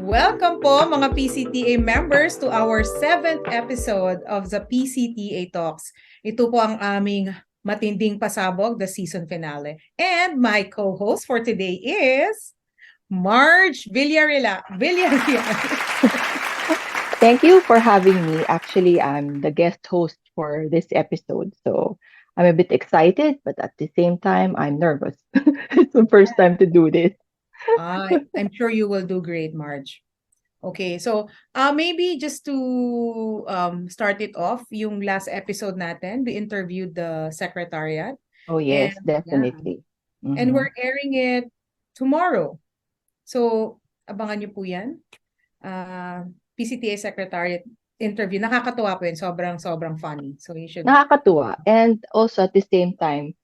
Welcome po mga PCTA members to our 7th episode of the PCTA Talks. Ito po ang aming matinding pasabog, the season finale. And my co-host for today is Marge Villarreal. Thank you for having me. Actually, I'm the guest host for this episode. So I'm a bit excited, but at the same time, I'm nervous. It's the first time to do this. I'm sure you will do great, Marge. Okay, so maybe just to start it off, yung last episode natin, we interviewed the secretariat. Oh, And yes, yeah, definitely. and Mhm. we're airing it tomorrow. So, abangan nyo po yan. PCTA Secretariat interview. Nakakatuwa po yun. Sobrang funny. So, you should... Nakakatuwa. And also at the same time,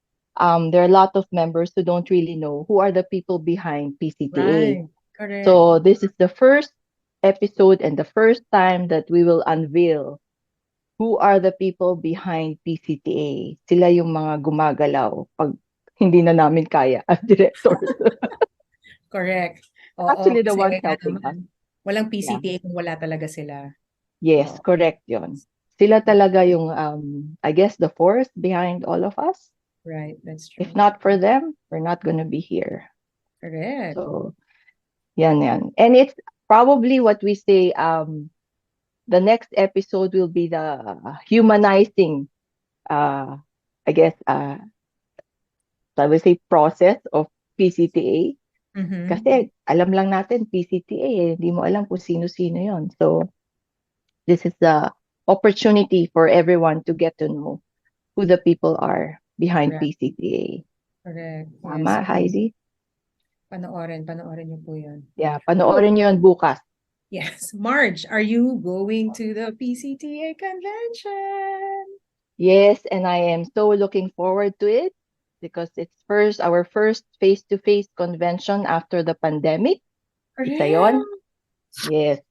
there are a lot of members who don't really know who are the people behind PCTA. Right. Correct. So this is the first episode and the first time that we will unveil who are the people behind PCTA. Sila yung mga gumagalaw pag hindi na namin kaya as directors. Correct. Oo, Actually, the kasi ones nga helping us. naman, walang Yeah. PCTA kung wala talaga sila. Yes, Oo. correct yon. Sila talaga yung, I guess, the force behind all of us. Right, that's true. If not for them, we're not gonna be here. Correct. So, yan. And it's probably what we say, the next episode will be the humanizing, I guess, I would say process of PCTA. Mhm. Kasi alam lang natin PCTA, hindi mo alam kung sino-sino yon. So, this is the opportunity for everyone to get to know who the people are behind Correct. PCTA. Correct. Tama, Yes. Heidi? Panoorin niyo po yun. Yeah, panoorin nyo yun bukas. Yes. Marge, are you going to the PCTA convention? Yes, and I am so looking forward to it because it's our first face-to-face convention after the pandemic. Isa yon. Yes.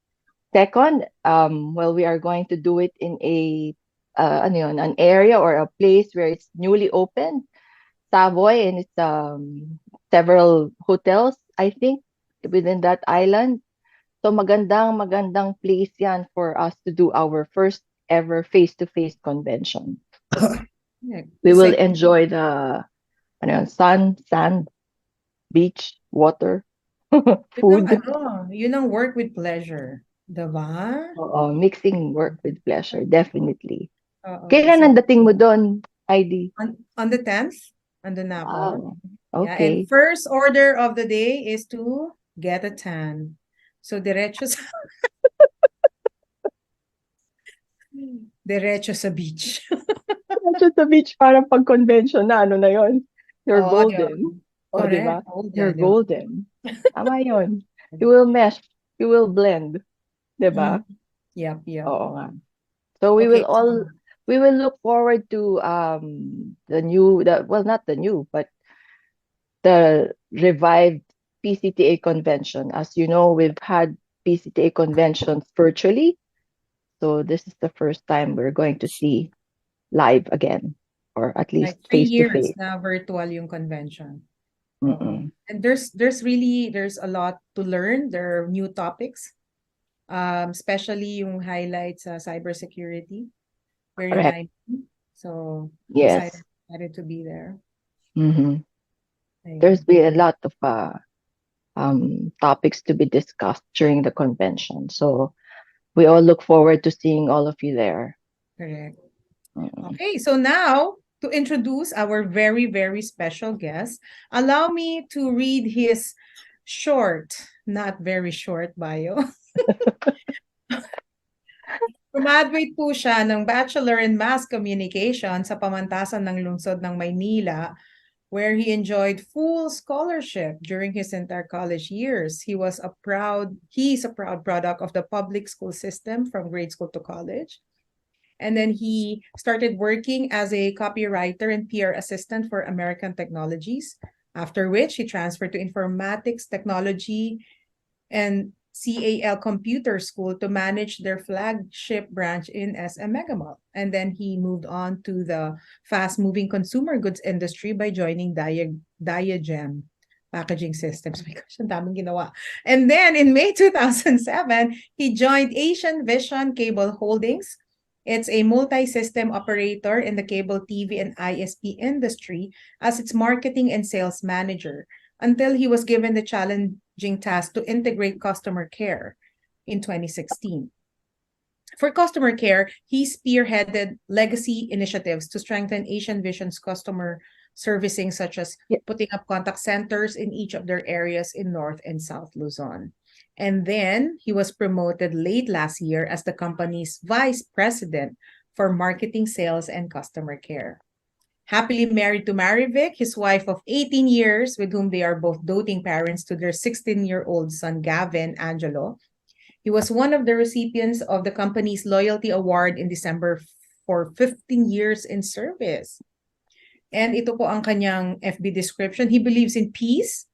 Second, well, we are going to do it in an area or a place where it's newly opened, Savoy, and it's several hotels, I think, within that island. So magandang place yan for us to do our first ever face-to-face convention. We will enjoy the sun, sand, beach, water, food. Yun ang work with pleasure. Diba? Mixing work with pleasure, definitely. Oo. Kailan ang dating mo doon, Heidi? On the 10th, andun na ako. Wow. Yeah, Okay. and first order of the day is to get a tan. So, diretso sa beach. Diretso sa beach, parang pag-convention na, ano na yon? You're Oo, golden. O, di ba? Correct. You're golden. Tama yon. You will mesh. You will blend. Di ba? Yep. Oo nga. So we will look forward to not the new, but the revived PCTA convention. As you know, we've had PCTA conventions virtually. So this is the first time we're going to see live again, or at least like 3 years face-to-face. na virtual yung convention. Mm-mm. And there's a lot to learn. There are new topics, especially yung highlights sa cybersecurity. Very timely. So Yes. excited to be there. Mm-hmm. There's been a lot of topics to be discussed during the convention. So we all look forward to seeing all of you there. Correct. Okay, so now to introduce our very, very special guest, allow me to read his short, not very short bio. Graduate po siya ng Bachelor in Mass Communication sa pamantasan ng lungsod ng Maynila, where he enjoyed full scholarship during his entire college years. He's a proud product of the public school system from grade school to college. And then he started working as a copywriter and PR assistant for American Technologies, after which he transferred to Informatics Technology and CAL Computer School to manage their flagship branch in SM Megamall. And then he moved on to the fast-moving consumer goods industry by joining Diagem packaging systems. My gosh, ang daming ginawa. And then in May 2007, he joined Asian Vision Cable Holdings. It's a multi-system operator in the cable TV and ISP industry as its marketing and sales manager until he was given the challenging task to integrate customer care in 2016. For customer care, he spearheaded legacy initiatives to strengthen Asian Vision's customer servicing, such as putting up contact centers in each of their areas in North and South Luzon. And then he was promoted late last year as the company's vice president for marketing, sales, and customer care. Happily married to Marivic, his wife of 18 years, with whom they are both doting parents to their 16-year-old son, Gavin Angelo. He was one of the recipients of the company's Loyalty Award in December for 15 years in service. And ito po ang kanyang FB description. He believes in peace,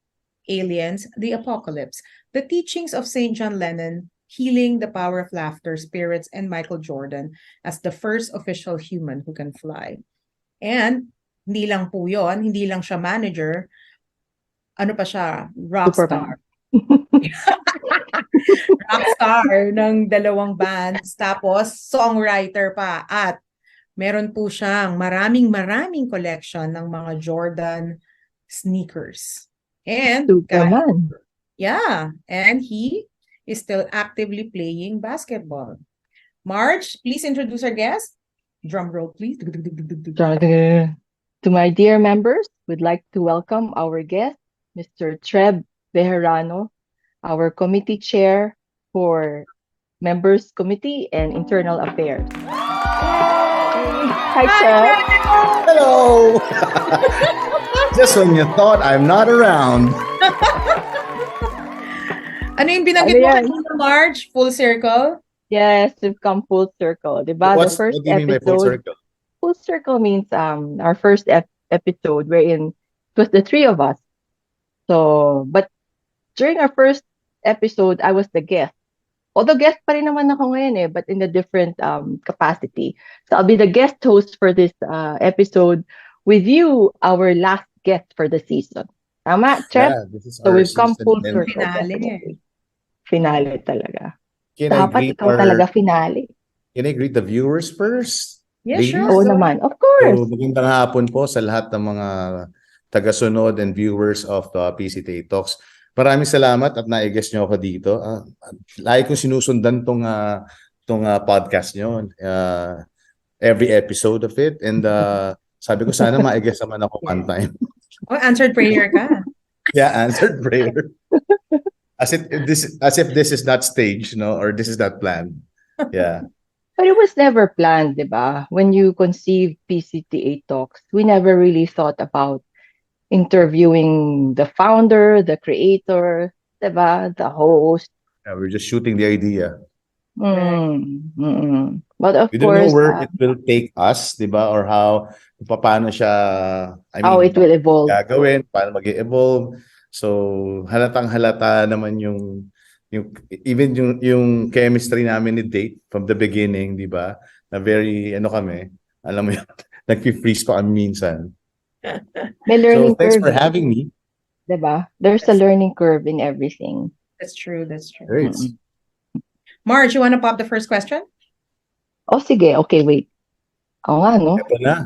aliens, the apocalypse, the teachings of St. John Lennon, healing, the power of laughter, spirits, and Michael Jordan as the first official human who can fly. And hindi lang po yun, hindi lang siya manager, ano pa siya, rockstar. Rockstar ng dalawang bands, tapos songwriter pa, at meron po siyang maraming collection ng mga Jordan sneakers. And yeah, and he is still actively playing basketball. Marge, please introduce our guest. Drum roll, please. To my dear members, we'd like to welcome our guest, Mr. Treb Vegerano, our committee chair for Members Committee and Internal Affairs. Hi, Treb. Hello. Just when you thought I'm not around. Ano yung binanggit mo kanina, Marge? Full circle? Yes, we've come full circle. Diba? What do you mean by full circle? Full circle means our first episode wherein it was the three of us. So, but during our first episode, I was the guest. Although guest pa rin naman ako ngayon but in a different capacity. So I'll be the guest host for this episode with you, our last guest for the season. Tama, Treb? Yeah, this is so we've come full circle. Finale talaga. Can Dapat ikaw talaga finale. Can I greet the viewers first? Yeah, sure. Oo naman, of course. So, magandang hapon po sa lahat ng mga taga-sunod and viewers of the PCTA Talks. Maraming salamat at na-guest nyo ako dito. Lagi kong sinusundan tong podcast nyo. Every episode of it. And sabi ko sana ma-guest naman ako one time. Oh, answered prayer ka. Yeah, answered prayer. As if this is not staged, or this is not planned. Yeah. But it was never planned, diba? When you conceived PCTA Talks, we never really thought about interviewing the founder, the creator, diba? The host. Yeah, we're just shooting the idea. But of we course, don't know where it will take us, diba? Or paano siya, how it will evolve. Gagawin, paano mag-evolve. So, halatang-halata naman even yung chemistry namin ni Date from the beginning, di ba? Na very, kami, alam mo yun, nag-freeze pa kami minsan. May learning so, thanks curve. for having me. Diba? There's a learning curve in everything. That's true. Great. Marge, you want to pop the first question? Oh, sige. Okay, wait. Oo nga, no? Ito na.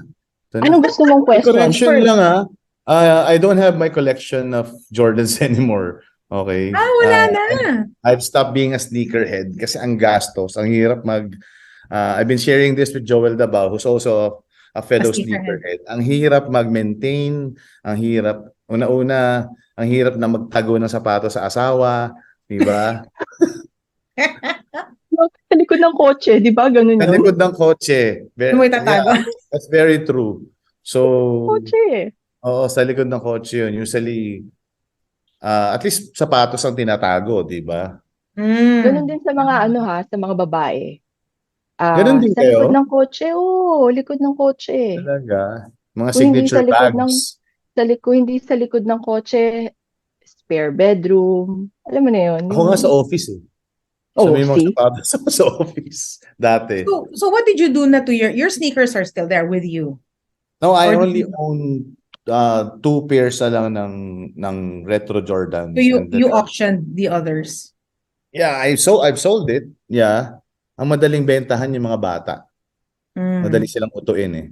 Anong gusto mong question? Correction lang I don't have my collection of Jordans anymore. Okay. Wala na. I've stopped being a sneakerhead kasi ang gastos. Ang hirap I've been sharing this with Joel Dabao, who's also a fellow sneakerhead. Ang hirap mag-maintain. Ang hirap, una-una, ang hirap na magtago ng sapatos sa asawa. Diba? Sa likod ng kotse, di ba? Ganun yun. Sa likod ng kotse. That's very true. So, kotse. Oo, sa likod ng kotse yun. Usually, at least sapatos ang tinatago, di ba? Ganun din sa mga sa mga babae. Ganun din sa kayo? Likod ng kotse, likod ng kotse. Talaga? Mga signature bags? Hindi sa likod ng kotse, spare bedroom. Alam mo na yun. Ako nga sa office So may mga sapatos sa office dati. So what did you do na to your sneakers are still there with you? No, I only own two pairs na lang ng retro Jordans, So you and then you auctioned the others. yeah, I've sold it. Yeah. Ang madaling bentahan yung mga bata. Madali silang utuin eh.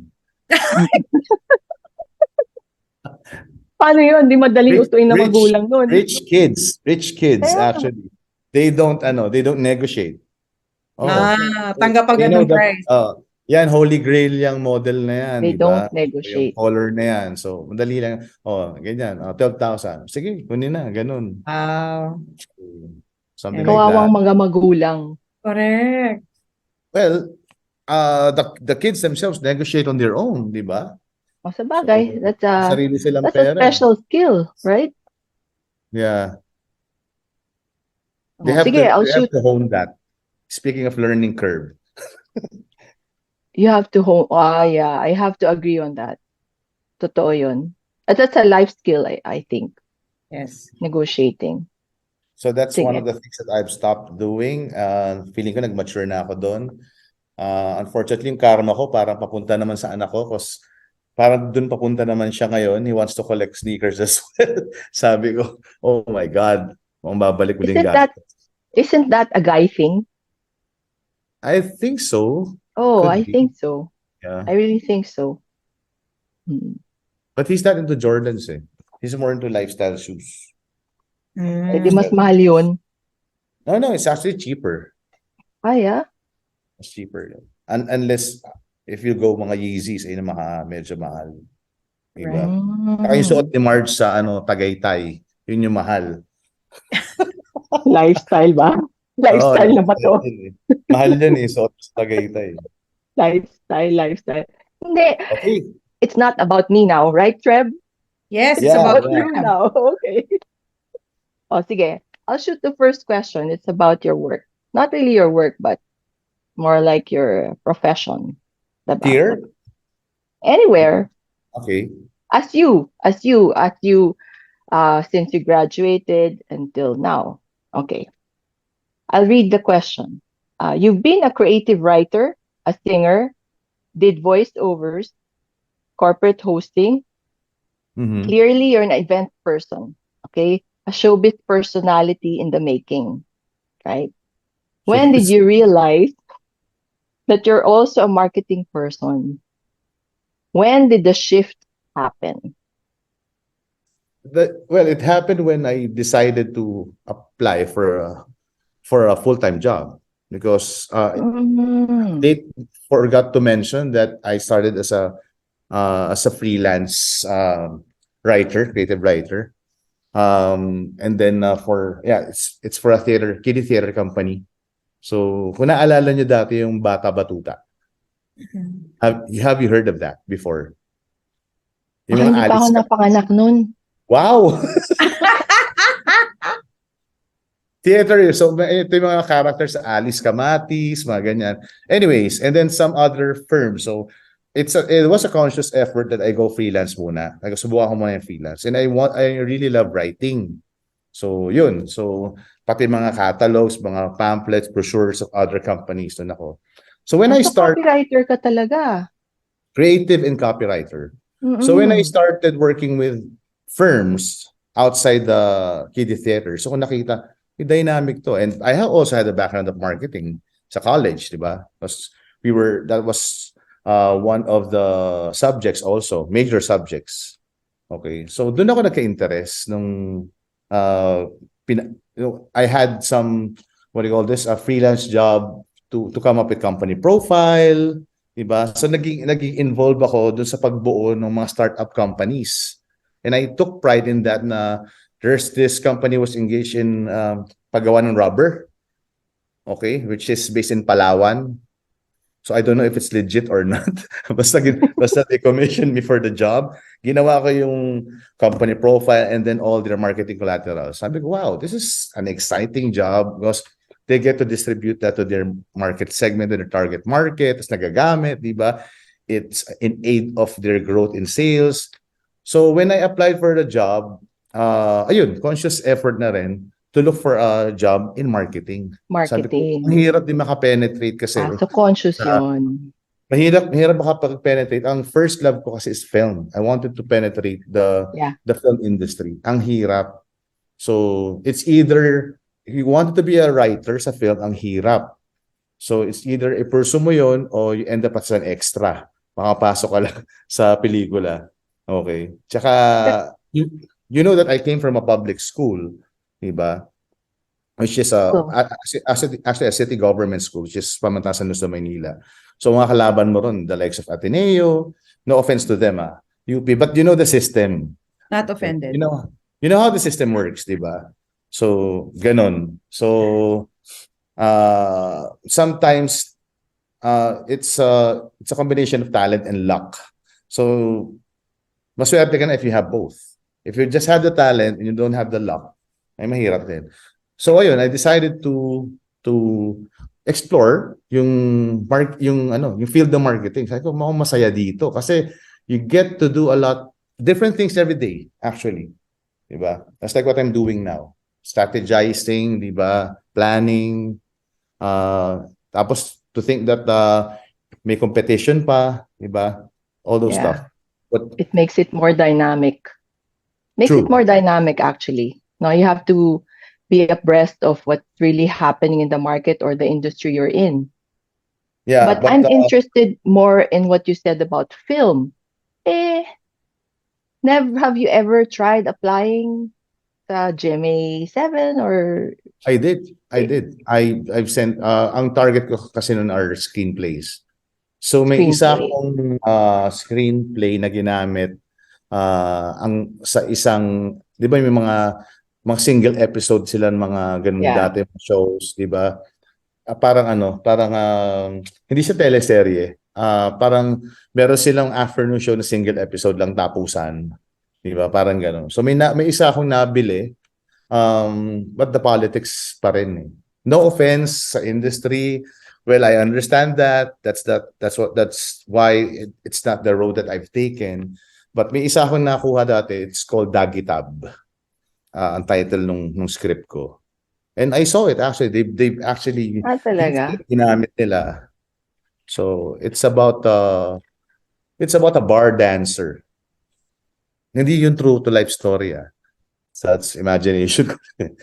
Paano yun? Di madaling Rich utuin na rich magulang nun. rich kids Kaya, actually. They don't negotiate. Oh, Tanggap they agad know ng that price. yan holy grail yung model na yan, they di don't ba? Yung negotiate. color na yan. So, madali lang. Oh, ganyan. 12,000. Sige, kunin na, ganun. Wow. Something like that. Kawawang mga magulang. Correct. Well, the kids themselves negotiate on their own, di ba? O sa bagay, So, sarili silang that's a pera. special skill, right? Yeah. O, sige, They I'll have shoot. to hone that. Speaking of learning curve. You have to hone. Yeah, I have to agree on that. Totoo yun. At that's a life skill, I think, Yes. negotiating. So that's one Sige. of the things that I've stopped doing. Feeling ko nag-mature na ako doon. Unfortunately, yung karma ko parang papunta naman sa anak ko because parang doon papunta naman siya ngayon. He wants to collect sneakers as well. Sabi ko, oh my God, mukhang babalik uling Isn't that a guy thing? I think so. Oh, Could I be. think so. Yeah. I really think so. But he's not into Jordans eh. He's more into lifestyle shoes. Eh, di mas mahal yun. No, it's actually cheaper. Yeah? It's cheaper. Unless if you go mga Yeezys, ay medyo mahal. Diba? Saka yung suot ni Marge sa Tagaytay, yun yung mahal. Lifestyle ba? Lifestyle na ba to? Mahal yun eh, suot sa Tagaytay. Lifestyle. Hindi. Okay. It's not about me now, right, Treb? Yes, It's it's about about you now. Okay. Oh, sige. I'll shoot the first question. It's about your work. Not really your work, but more like your profession. Diba? Here? Anywhere. Okay. As you, since you graduated until now. Okay. I'll read the question. You've been a creative writer, a singer, did voiceovers, corporate hosting. Clearly, you're an event person. Okay. A showbiz personality in the making. Right? When did you realize that you're also a marketing person? When did the shift happen? Well, it happened when I decided to apply for a full-time job because they forgot to mention that I started as a freelance creative writer. And then it's for a kiddie theater company. So, kung naalala nyo dati yung Bata Batuta. Have you heard of that before? Yung mga Hindi pa ako napanganak nun. Wow! Theater, so ito yung mga characters, Alice Kamatis, mga ganyan. Anyways, and then some other firms. So, it was a conscious effort that I go freelance muna. Subukan ko muna yung freelance. And I really love writing. So, yun. So, pati mga catalogs, mga pamphlets, brochures of other companies. Doon ako. So, when I start... copywriter ka talaga. Creative and copywriter. So, when I started working with firms outside the kiddie theater, so kung nakita, yung dynamic to. And I have also had a background of marketing sa college, di ba? That was one of the subjects also, major subjects. Okay. So, doon ako nagka-interest nung I had some, what do you call this, a freelance job to come up with company profile, diba? So naging involved ako dun sa pagbuo ng mga startup companies. And I took pride in that na there's this company was engaged in paggawa ng rubber. Okay, which is based in Palawan. So I don't know if it's legit or not. basta they commissioned me for the job. Ginawa ko yung company profile and then all their marketing collateral. Sabi ko, wow, this is an exciting job because they get to distribute that to their market segment, to their target market, tapos nagagamit, di ba? It's in aid of their growth in sales. So when I applied for the job, conscious effort na rin to look for a job in marketing. Sabi ko, ang hirap din makapenetrate kasi. So conscious yun. mahirap makapag-penetrate. Ang first love ko kasi is film. I wanted to penetrate Yeah. the film industry. Ang hirap. So, it's either, if you wanted to be a writer sa film, ang hirap. So, it's either i-pursue mo yun or you end up as an extra. Makapasok ka lang sa pelikula. Okay. Tsaka, you know that I came from a public school, diba? Which is So, actually a city government school, which is Pamantasan Luzon, Maynila. So mga kalaban mo ron, the likes of Ateneo, no offense to them, UP, but you know the system. Not Okay? offended. You know how the system works, di ba? So, ganon. So, sometimes it's a combination of talent and luck. So, maswerte ka na if you have both. If you just have the talent and you don't have the luck, ay mahirap din. So ayun, I decided to explore yung yung field of marketing. Sabi ko, masaya dito kasi you get to do a lot different things every day actually. 'Di ba? That's like what I'm doing now. Strategizing, 'di ba? Planning, tapos to think that may competition pa, 'di ba? All those yeah, stuff. But it makes it more dynamic. Makes it true. more dynamic, actually. Now you have to be abreast of what's really happening in the market or the industry you're in. Yeah, But I'm interested more in what you said about film. Never have you ever tried applying sa GMA7 or I did. I've sent ang target ko kasi nun are screenplays. So may isa screenplay? akong screenplay na ginamit ang sa isang, 'di ba, may mga single episode sila ng mga ganun Yeah. dati shows, 'di ba? Parang hindi siya teleserye. Parang meron silang afternoon show na single episode lang tapusan. 'Di ba? Parang ganun. So may isa akong nabili. But the politics pa rin eh. No offense sa industry. Well, I understand that. That's why it's not the road that I've taken. But may isa akong nakuha dati. It's called Dagitab. Ang title nung script ko. And I saw it actually. They've actually Talaga? ginamit nila. So it's about a bar dancer. Hindi yung true to life story. So that's imagination. Okay.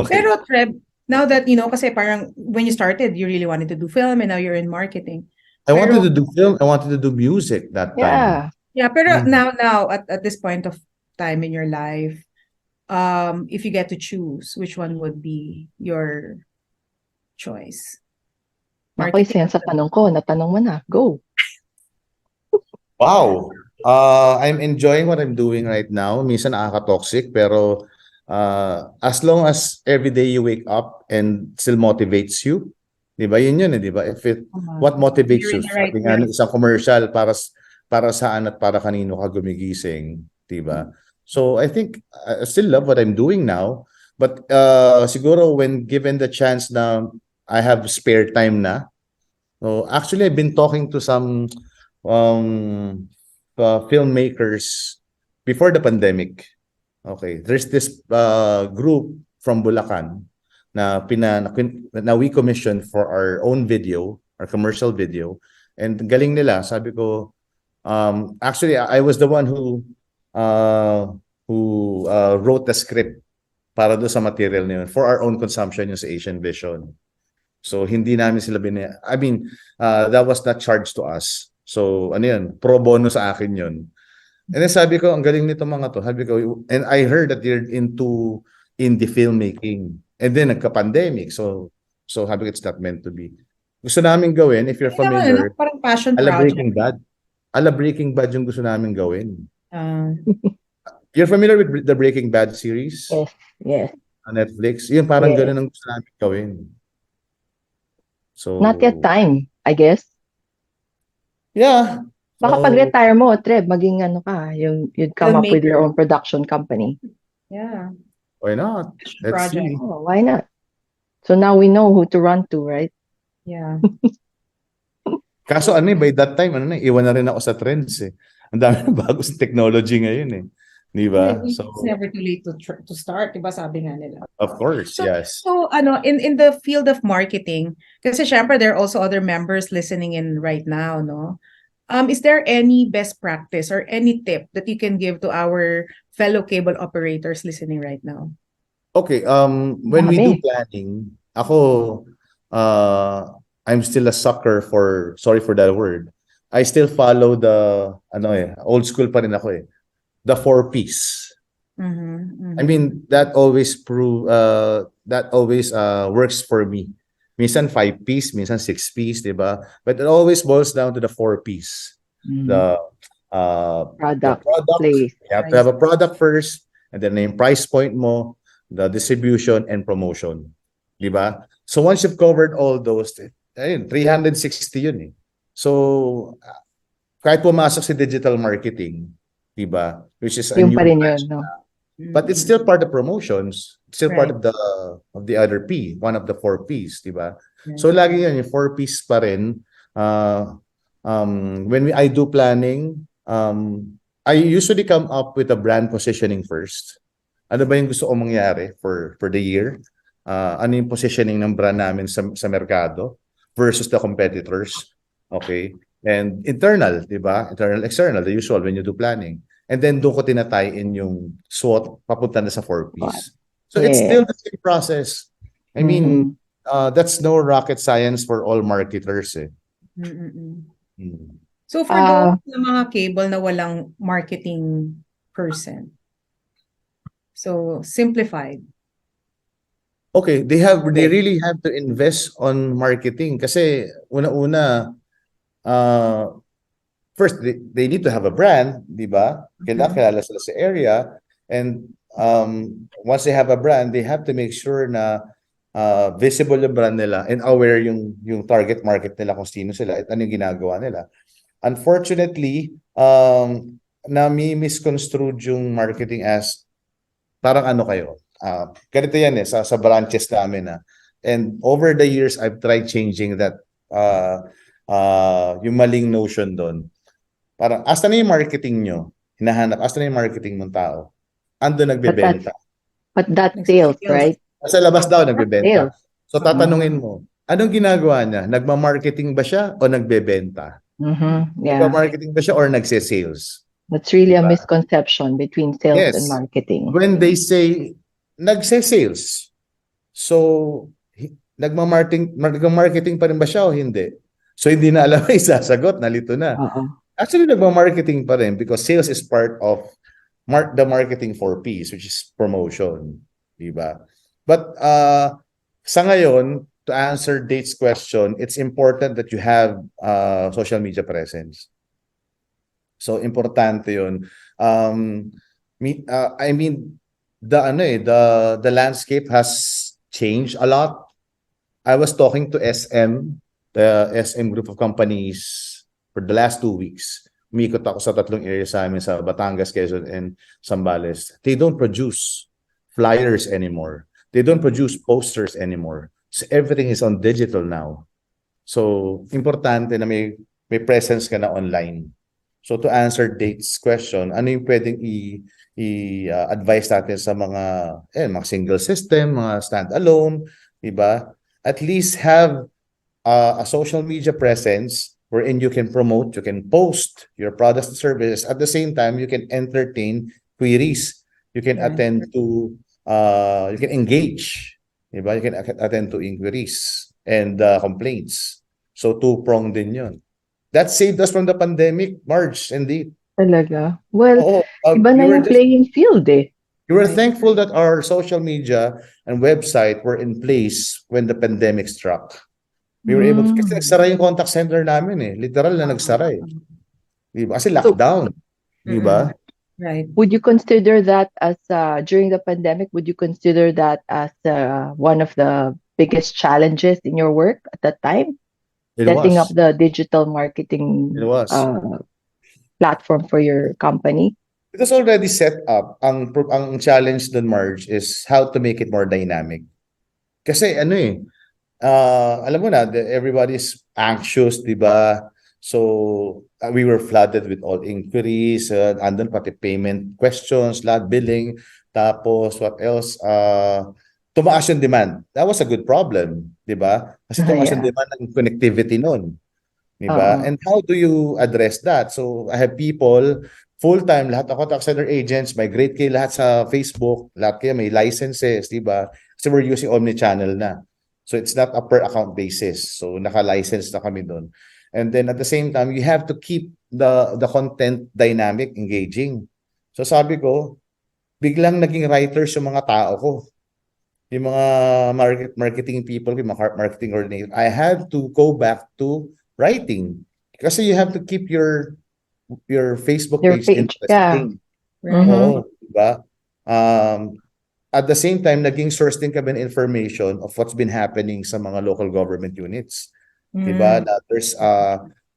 Pero Treb, now that, kasi parang when you started, you really wanted to do film and now you're in marketing. I wanted to do film. I wanted to do music that time. Yeah. Pero now at this point of time in your life, if you get to choose, which one would be your choice? Ako, isa yan sa tanong ko. Natanong mo na. Go. Wow. I'm enjoying what I'm doing right now. Minsan nakaka-toxic, pero as long as every day you wake up and still motivates you, 'di ba? Yun eh, 'di ba? What motivates You're you? in the right Sabi nga ng place. isang commercial para saan at para kanino ka gumigising, 'di ba? So I think I still love what I'm doing now, but siguro when given the chance na I have spare time na. So actually I've been talking to some filmmakers before the pandemic. Okay, there's this group from Bulacan na we commissioned for our own video, our commercial video, and galing nila. Sabi ko, actually I was the one who wrote the script para do sa material na yun for our own consumption yung sa Asian Vision. So hindi namin sila that was not charged to us. So ano yun, pro bono sa akin yun. And then sabi ko, ang galing nito mga to. Sabi ko, and I heard that you're into indie filmmaking. And then nagka-pandemic. So sabi ko, it's not meant to be. Gusto namin gawin, if you're familiar, Parang passion ala project. Breaking Bad. Ala Breaking Bad yung gusto namin gawin. Ah. You're familiar with the Breaking Bad series? Yes. On Netflix? Yun, parang Yes. ganun ang gusto namin gawin. So, Not yet time, I guess. yeah. Baka So, pag-retire mo, Treb, maging you'd come up with your own production company. Yeah. why not? Let's Project. see. Oh, why not? So now we know who to run to, right? Yeah. Kaso by that time, iwan na rin ako sa trends eh. Ang dami na bagong technology ngayon eh. Di Yeah, ba? So, it's never too late to start, diba sabi nga nila. of course, So, yes. so ano, in the field of marketing, kasi syempre there are also other members listening in right now, no? Is there any best practice or any tip that you can give to our fellow cable operators listening right now? Okay, when we do Dami. planning, ako, I'm still a sucker for, sorry for that word, I still follow the, old school pa rin ako eh, the four Ps. I mean, that always works for me. Minsan 5 Ps, minsan 6 Ps, di ba? But it always boils down to the 4 Ps. The the Product, product, place. you have to have a product first, and then yung price point mo, the distribution and promotion. Di ba? So once you've covered all those, ayun, 360 yun eh. So kahit pumasok si digital marketing, di ba? Which is a Yung new pa rin branch, yun, no? but it's still part of promotions. It's still part Right. of the other P, one of the 4 Ps, di ba? Right. So lagi yan, yung 4 Ps pa rin. When I do planning, I usually come up with a brand positioning first. Ano ba yung gusto kong mangyari for the year? Ano yung positioning ng brand namin sa merkado versus the competitors? Okay? And internal, di ba? Internal, external, the usual when you do planning. And then doon ko tinatay in yung SWOT papunta na sa 4 Ps. So it's still Yes. the same process. I Mm-hmm. mean, that's no rocket science for all marketers eh. Mm-mm. Hmm. So for those na mga cable na walang marketing person, so simplified. Okay, they really have to invest on marketing kasi una-una first they need to have a brand, di ba? Kilala sila sa area, and once they have a brand, they have to make sure na visible yung brand nila and aware yung target market nila kung sino sila at ano yung ginagawa nila. Unfortunately, misconstrued yung marketing as parang ano kayo. Ganito yan eh, sa branches namin na. And over the years, I've tried changing that, yung maling notion doon. Parang, asa na yung marketing nyo? Hinahanap, asa na yung marketing mong tao? Ando nagbebenta. But that's sales, right? Sa labas daw That's nagbebenta. sales. So tatanungin mo, anong ginagawa niya? Nagma-marketing ba siya o nagbebenta? Mm-hmm. Yeah. Nagma-marketing ba siya or nagse-sales? That's really a Diba? misconception between sales and Yes. marketing. When they say nagse-sales, so nagma-marketing pa rin ba siya o hindi? So hindi na alam ay sasagot, nalito na. Actually, nagma-marketing pa rin because sales is part of the marketing 4 Ps, which is promotion. Diba? But sa ngayon, to answer Date's question, it's important that you have social media presence. So importante 'yun. I mean the landscape has changed a lot. I was talking to the SM group of companies for the last 2 weeks. Umikot ako sa 3 areas sa amin sa Batangas, Quezon, and Zambales. They don't produce flyers anymore. They don't produce posters anymore. So everything is on digital now. So importante na may presence ka na online. So to answer Date's question, ano yung pwedeng i-advise natin sa mga single system, mga standalone, diba? At least have a social media presence wherein you can promote, you can post your products and services. At the same time, you can entertain queries. You can attend to, you can engage, diba? You can attend to inquiries and complaints. So two-pronged din yun. That saved us from the pandemic, Marge, indeed. Talaga? Well, iba na we were yung playing field eh. We were thankful that our social media and website were in place when the pandemic struck. We were able to, kasi nagsara yung contact center namin eh. Literal na nagsara eh. Diba? Kasi lockdown. Diba? Right. Would you consider that as, during the pandemic, would you consider that as one of the biggest challenges in your work at that time? Setting up the digital marketing platform for your company? It was already set up. Ang challenge dun, Marge, is how to make it more dynamic. Kasi ano eh, alam mo na, everybody's anxious, di ba? So we were flooded with all inquiries, andun pati payment questions, lahat billing, tapos what else? Tumaas yung demand. That was a good problem, di ba? Kasi tumaas yung Yeah. demand ng connectivity noon. Diba? Oo. And how do you address that? So I have people full-time, lahat ng contact center agents, migrate kayo lahat sa Facebook, lahat kayo may licenses, diba? Kasi we're using omni-channel na. So it's not a per account basis. So naka-license na kami doon. And then at the same time, you have to keep the content dynamic, engaging. So sabi ko, biglang naging writers yung mga tao ko. Yung mga marketing people, yung mga marketing coordinator. I had to go back to writing. Kasi you have to keep your Facebook Your page page. Yeah. interesting. Right. Mhm. Oo, diba? At the same time, naging source din kami ng information of what's been happening sa mga local government units. Diba? Mm. Na there's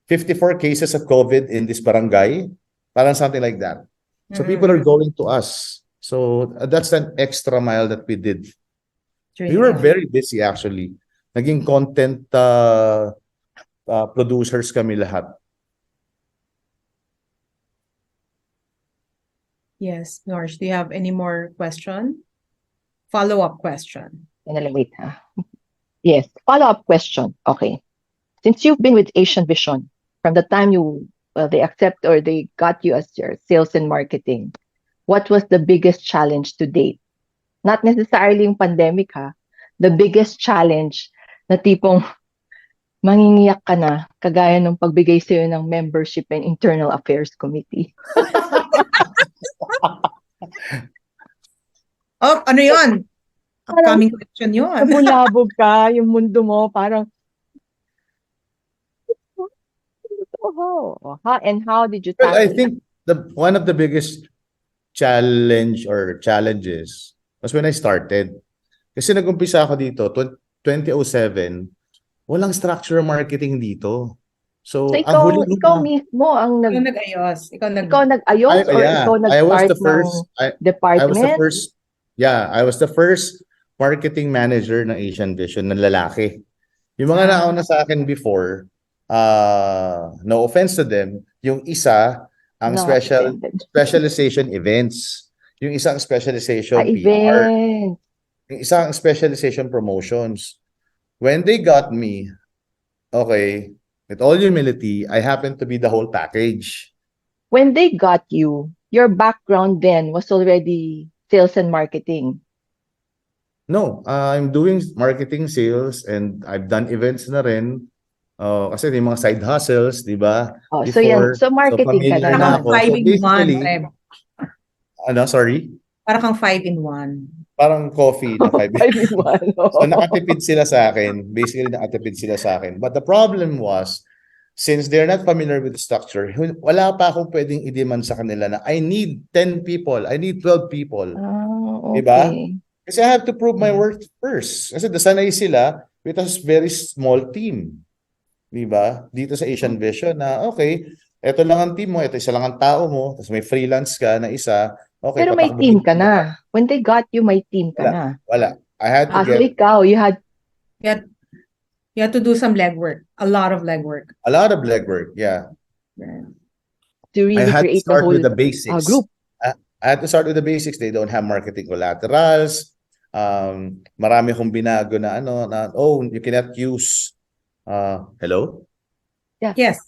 54 cases of COVID in this barangay. Parang something like that. So people are going to us. So that's an extra mile that we did. We were very busy actually. Naging content producers kami lahat. Yes, Norge, do you have any more question? Follow-up question. Wait. Yes. Follow-up question. Okay. Since you've been with Asian Vision from the time they accept or they got you as your sales and marketing, what was the biggest challenge to date? Not necessarily yung pandemic the biggest challenge na tipong mangingiyak ka na kagaya ng pagbigay sa'yo ng membership and internal affairs committee. Oh, ano yun? Upcoming question yun. Nabulabog ka, yung mundo mo, parang, how did you Well, I tackle it? think one of the biggest challenges was when I started. Kasi nag-umpisa ako dito, 2007, walang structural marketing dito. So, ang ikaw mismo ang Ikaw nag-ayos. ikaw nag-ayos or ikaw I was nag-start the first, ng I was the department? first, I was the first marketing manager ng Asian Vision na lalaki. Yung mga nauna sa akin before, no offense to them, yung isa ang Not offended. specialization events, yung isang specialization PR, Event. yung isang specialization promotions. When they got me, okay, with all humility, I happen to be the whole package. When they got you, your background then was already sales and marketing. No, I'm doing marketing, sales, and I've done events na rin. Kasi may mga side hustles, di ba? Oh, Before, so marketing ka familiar na na Parang ako. kang So 5 in 1, basically, Treb. sorry? Parang kang 5 in 1. Parang coffee na 5 in 1. So So, nakatipid sila sa akin. Basically, nakatipid sila sa akin. But the problem was, since they're not familiar with the structure, wala pa akong pwedeng i-demand sa kanila na I need 10 people, I need 12 people. Diba? okay. Kasi I have to prove my worth first. Kasi nasanay sila with a very small team. Diba? Dito sa Asian Vision na, okay, ito lang ang team mo, ito isa lang ang tao mo, tapos may freelance ka na isa, okay, Pero may team ka na. When they got you, may team ka na. Wala. I had to So get ikaw, you had You had to do some legwork. A lot of legwork. a lot of legwork, yeah. to I really had to create the start whole with the basics. group. I had to start with the basics. They don't have marketing collaterals. Marami akong binago na you cannot use hello? Yes.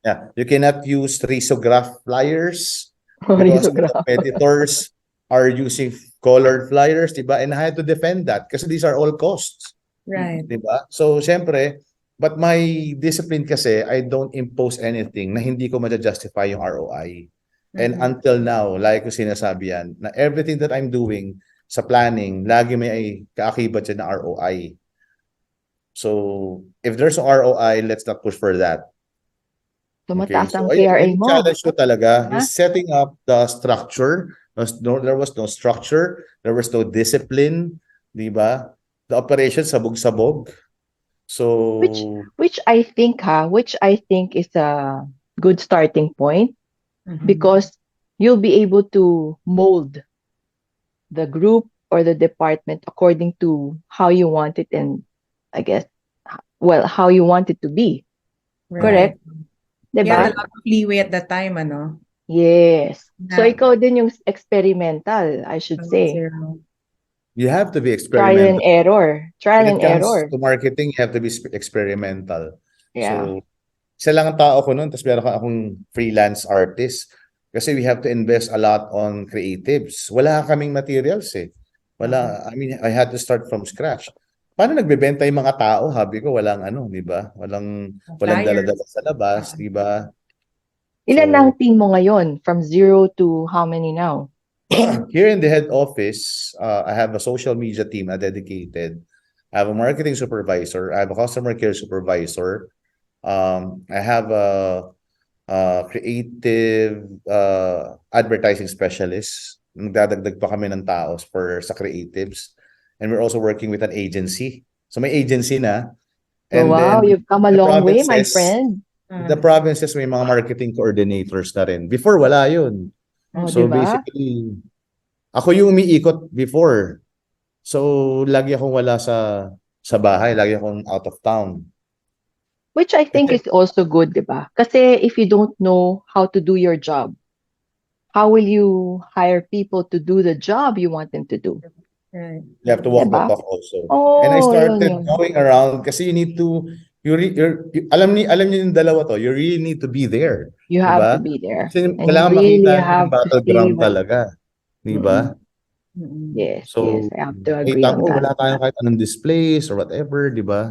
Yeah, you cannot use risograph flyers because the competitors are using colored flyers, diba? And I had to defend that kasi these are all costs. Right. Diba? So, syempre, but my discipline kasi, I don't impose anything na hindi ko ma-justify yung ROI. And until now, like ko sinasabi yan, na everything that I'm doing sa planning, lagi may kaakibat yan na ROI. So, if there's an ROI, let's not push for that. So, Okay, mataas ang so KRA yung mo. challenge ko talaga is setting up the structure. There was no structure, there was no discipline, di ba? The operation sabog-sabog. So which I think is a good starting point because you'll be able to mold the group or the department according to how you want it and I guess how you want it to be. Right. Correct? You had Diba? a lot of leeway at that time, ano? Yes. So, Na ikaw din yung experimental, I should say. zero. You have to be Trial and experimental. error. Trial When and it comes error. to marketing, you have to be experimental. Yeah. So, isa lang ang tao ko noon, tapos meron akong freelance artist. Kasi we have to invest a lot on creatives. Wala kaming materials eh. Wala, I mean, I had to start from scratch. Paano nagbebenta yung mga tao? Habi ko, walang ano, di ba? Walang Flyers. dala-dala sa labas, di ba? Ilan na ang So, team mo ngayon? From 0 to how many now? here in the head office, I have a social media team, a dedicated. I have a marketing supervisor. I have a customer care supervisor. I have a creative advertising specialist. Nagdadagdag pa kami ng tao sa creatives. And we're also working with an agency. So may agency na. So, And wow, then you've come a the long way, my provinces, friend. the provinces may mga marketing coordinators na rin. Before wala yun. Oh, So diba? basically, ako yung umiikot before. So lagi akong wala sa bahay, lagi akong out of town. Which I think Kasi is also good, diba? Kasi if you don't know how to do your job, how will you hire people to do the job you want them to do? Right. you have to walk the Diba? talk also. And I Oh, yun, started yun. going around kasi you need to alam niyo yung dalawa to, you really need to be there, You di have to ba? be there. Kasi And you kailangan really makita niyo have yung to see battleground what... talaga, di ba? Mm-mm. Yes, yes, So, I have to agree kita on ko that. wala tayong kahit anong displays or whatever, di ba?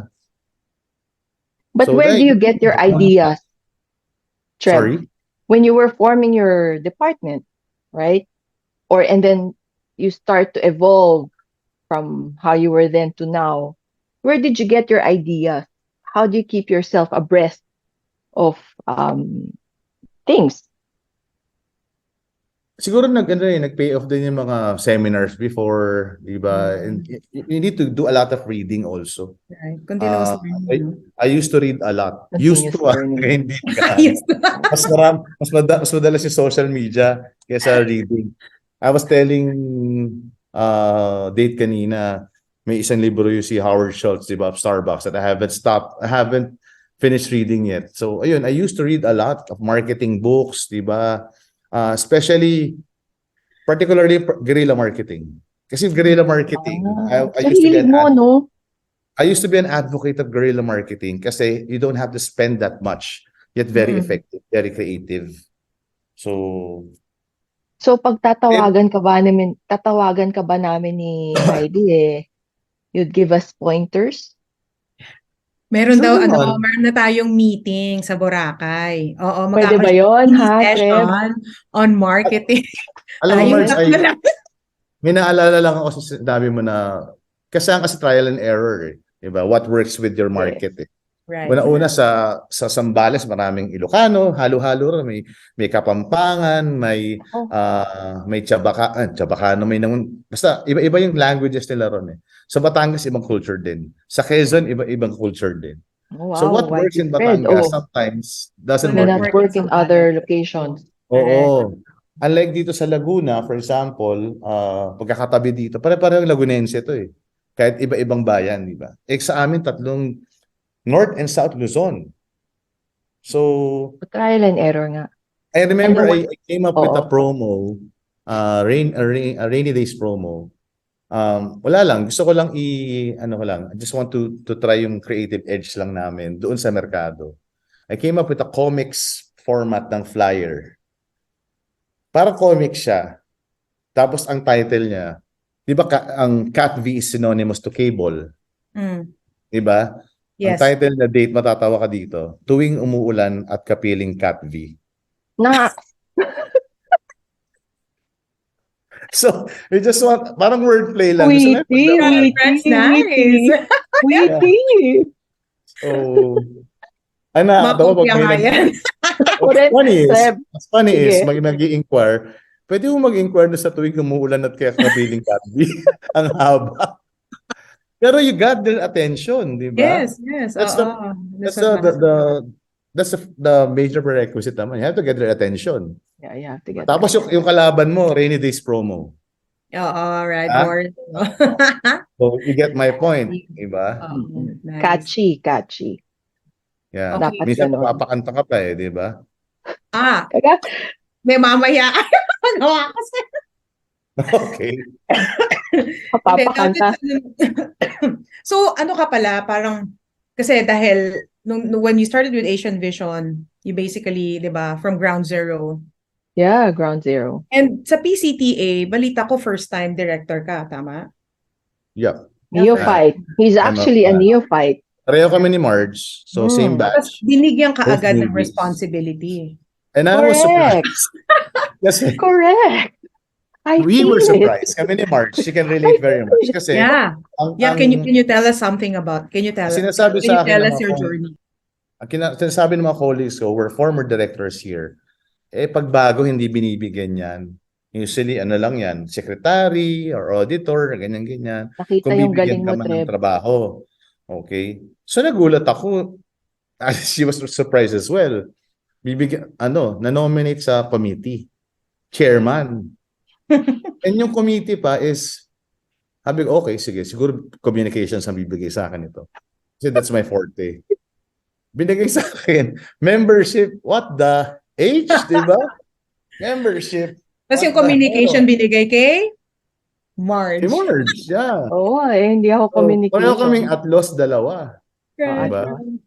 But So, where do you get your ideas, Treb? sorry. When you were forming your department, right? And then you start to evolve from how you were then to now. Where did you get your ideas? How do you keep yourself abreast of things? Siguro nag-pay off din yung mga seminars before, di ba? And you need to do a lot of reading also. Right. Continuous Uh, learning, no? I used to read a lot. Used Continuous to, learning. hindi gaano. Yes. Mas madalas yung social media kaysa reading. I was telling Date kanina, may isang libro yung si Howard Schultz, di ba, of Starbucks that I haven't finished reading yet. So, ayun, I used to read a lot of marketing books, di ba? Particularly guerrilla marketing. Kasi guerrilla marketing, I used to be Kahilig mo, no? I used to be an advocate of guerrilla marketing kasi you don't have to spend that much, yet very effective, very creative. So, So pag tatawagan ka ba namin ni Heidi you'd give us pointers? Meron sure daw, naman. meron na tayong meeting sa Boracay. Oo, Pwede ba magkakaroon yun, ng ha, Treb? session on marketing. Alam mo, Tayo Marge, na lang. may naalala lang ako sa sinabi mo na kasi trial and error eh. Diba? What works with your Yes. market eh. Right. Una-una sa Zambales, maraming Ilocano, halo-halo rin, may Kapampangan, may Chabacano, basta iba-iba yung languages nila ron eh. Sa Batangas, ibang culture din. Sa Quezon, iba-ibang culture din. Oh, So wow, what works in widespread. Batangas sometimes doesn't Will May work not in not work in work in Zambales. other locations. Oo. Unlike dito sa Laguna, for example, pagkakatabi dito, pare-parehong Lagunense ito eh. Kahit iba-ibang bayan, di ba? Sa amin, tatlong North and South Luzon. So, Trial and error nga. I remember And I came up with a oo. promo, a rainy days promo. Wala lang, gusto ko lang I just want to try yung creative edge lang namin doon sa merkado. I came up with a comics format ng flyer. Para comic siya. Tapos ang title niya, 'di ba ang cat V is synonymous to cable, Mm. 'di ba? Ang Yes. title na Date, matatawa ka dito. Tuwing umuulan at kapiling cat V. Na, So, we just want, parang wordplay lang. Gusto namin witty, maglawan. That's witty, nice. witty. So, ay nakakatawa pag Makopya may nga yan. what's funny is, Sige. nag-i-inquire, pwede mo mag-inquire na sa tuwing umuulan at kaya kapiling cat V. Ang haba. Pero you got their attention, di ba? Yes, yes. That's Oo. that's That's what the major prerequisite naman. You have to get their attention. Yeah, you have to get Tapos that. yung kalaban mo, rainy days promo. Oo, right. Ah? More. So you get my point, di ba? Oo, nice. Catchy. Yeah. Okay. Dapat Minsan ganun. papakanta ka pa eh, di ba? Kaya, May mamaya. Ano kasi? Okay. Hindi, dapat papakanta. So, ano ka pala, parang, kasi dahil, when you started with Asian Vision, you basically, di ba, from ground zero. Yeah, ground zero. And sa PCTA, balita ko first time director ka, tama? Yeah. Neophyte. He's I'm a, actually a neophyte. pareho kami ni Marge. So, same Tapos batch. binigyan ka Both agad ng newbies. responsibility. And I was Correct. surprised. Kasi Correct. I we were feel it. surprised. Kami ni Marge. She can I relate very feel much. it. Kasi, Yeah. ang, Yeah, ang can you tell us something about, can you sinasabi sa akin tell ng us mga, your journey? sinasabi ng mga colleagues ko, we're former directors here. Eh, pag bago, hindi binibigyan yan. Usually, ano lang yan, secretary or auditor, ganyan-ganyan. Nakita Kung yung bibigyan galing ka mo, man ng Treb. trabaho. Okay? So, nagulat ako. She was surprised as well. Na-nominate sa committee. Chairman. And yung committee pa is, sabi ko, okay, sige, siguro communications ang bibigay sa akin ito. Kasi that's my forte. Binigay sa akin, membership, what the H, di ba? Membership, Tapos what yung the communication hell? binigay kay Si Marge. Marge, yeah. Oo, hindi ako So, pareho kaming communication. atlos dalawa. Right, Diba? right.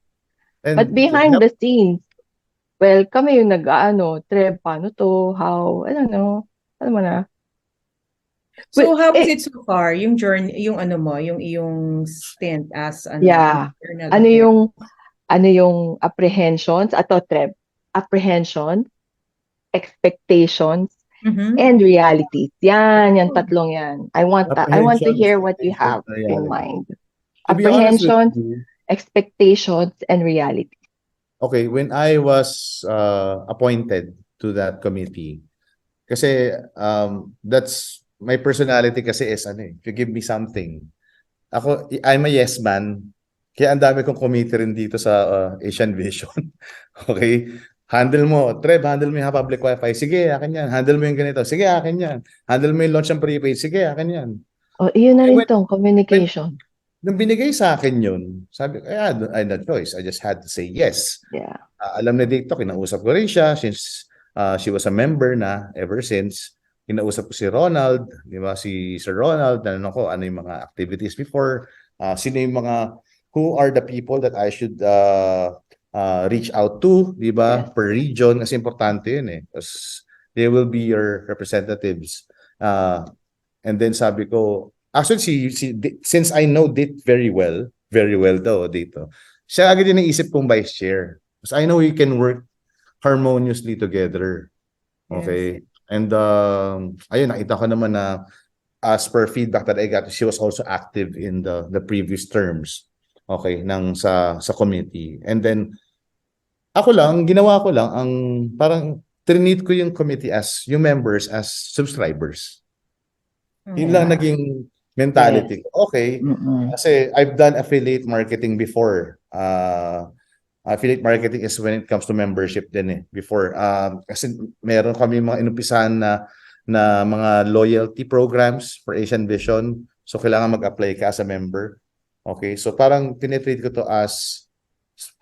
But And behind the scenes, well, kami yung Treb, paano to? How? I don't know. Alam mo na. So Well, how was it so far? Yung journey, yung ano mo, yung iyong stint as yeah. internal Ano affairs. yung apprehensions, ato Treb, apprehensions, expectations, Mhm. and realities. Yan tatlong yan. I want to apprehension, hear what you expectation, have in reality. mind. To be honest with Apprehensions, you, expectations, and reality. okay, when I was appointed to that committee, kasi that's my personality kasi is ano if you give me something, I'm a yes man. Kaya ang dami kong committee rin dito sa Asian Vision. Okay? Handle mo yung public wifi. Sige, akin yan. Handle mo yung ganito. Sige, akin yan. Handle mo yung launch ng prepaid. Sige, akin yan. O, iyon na Eh, rin when, tong communication. nung binigay sa akin yun, sabi ko, I had no choice. I just had to say yes. Yeah. Alam na dito, kinausap ko rin siya since she was a member na ever since. Kinausap ko si Ronald, di ba? Si Sir Ronald, tanong ko ano yung mga activities before, sino yung who are the people that I should reach out to, di ba? Yes. Per region, kasi importante yun eh. Because they will be your representatives. And then sabi ko, actually, since I know Dit very well daw dito, siya agad yung naisip kong vice chair. Because I know we can work harmoniously together. Okay? And ayun, nakita ko naman na as per feedback that I got, she was also active in the previous terms. Okay, sa committee. And then ginawa ko lang ang parang treat ko yung committee as yung members as subscribers. Yun lang Yeah. naging mentality ko. Okay, Mm-mm. kasi I've done affiliate marketing before. Affiliate marketing is when it comes to membership din eh. Before, kasi meron kami mga inumpisahan na mga loyalty programs for Asian Vision. So, kailangan mag-apply ka as a member. Okay, so parang tinitreat ko to as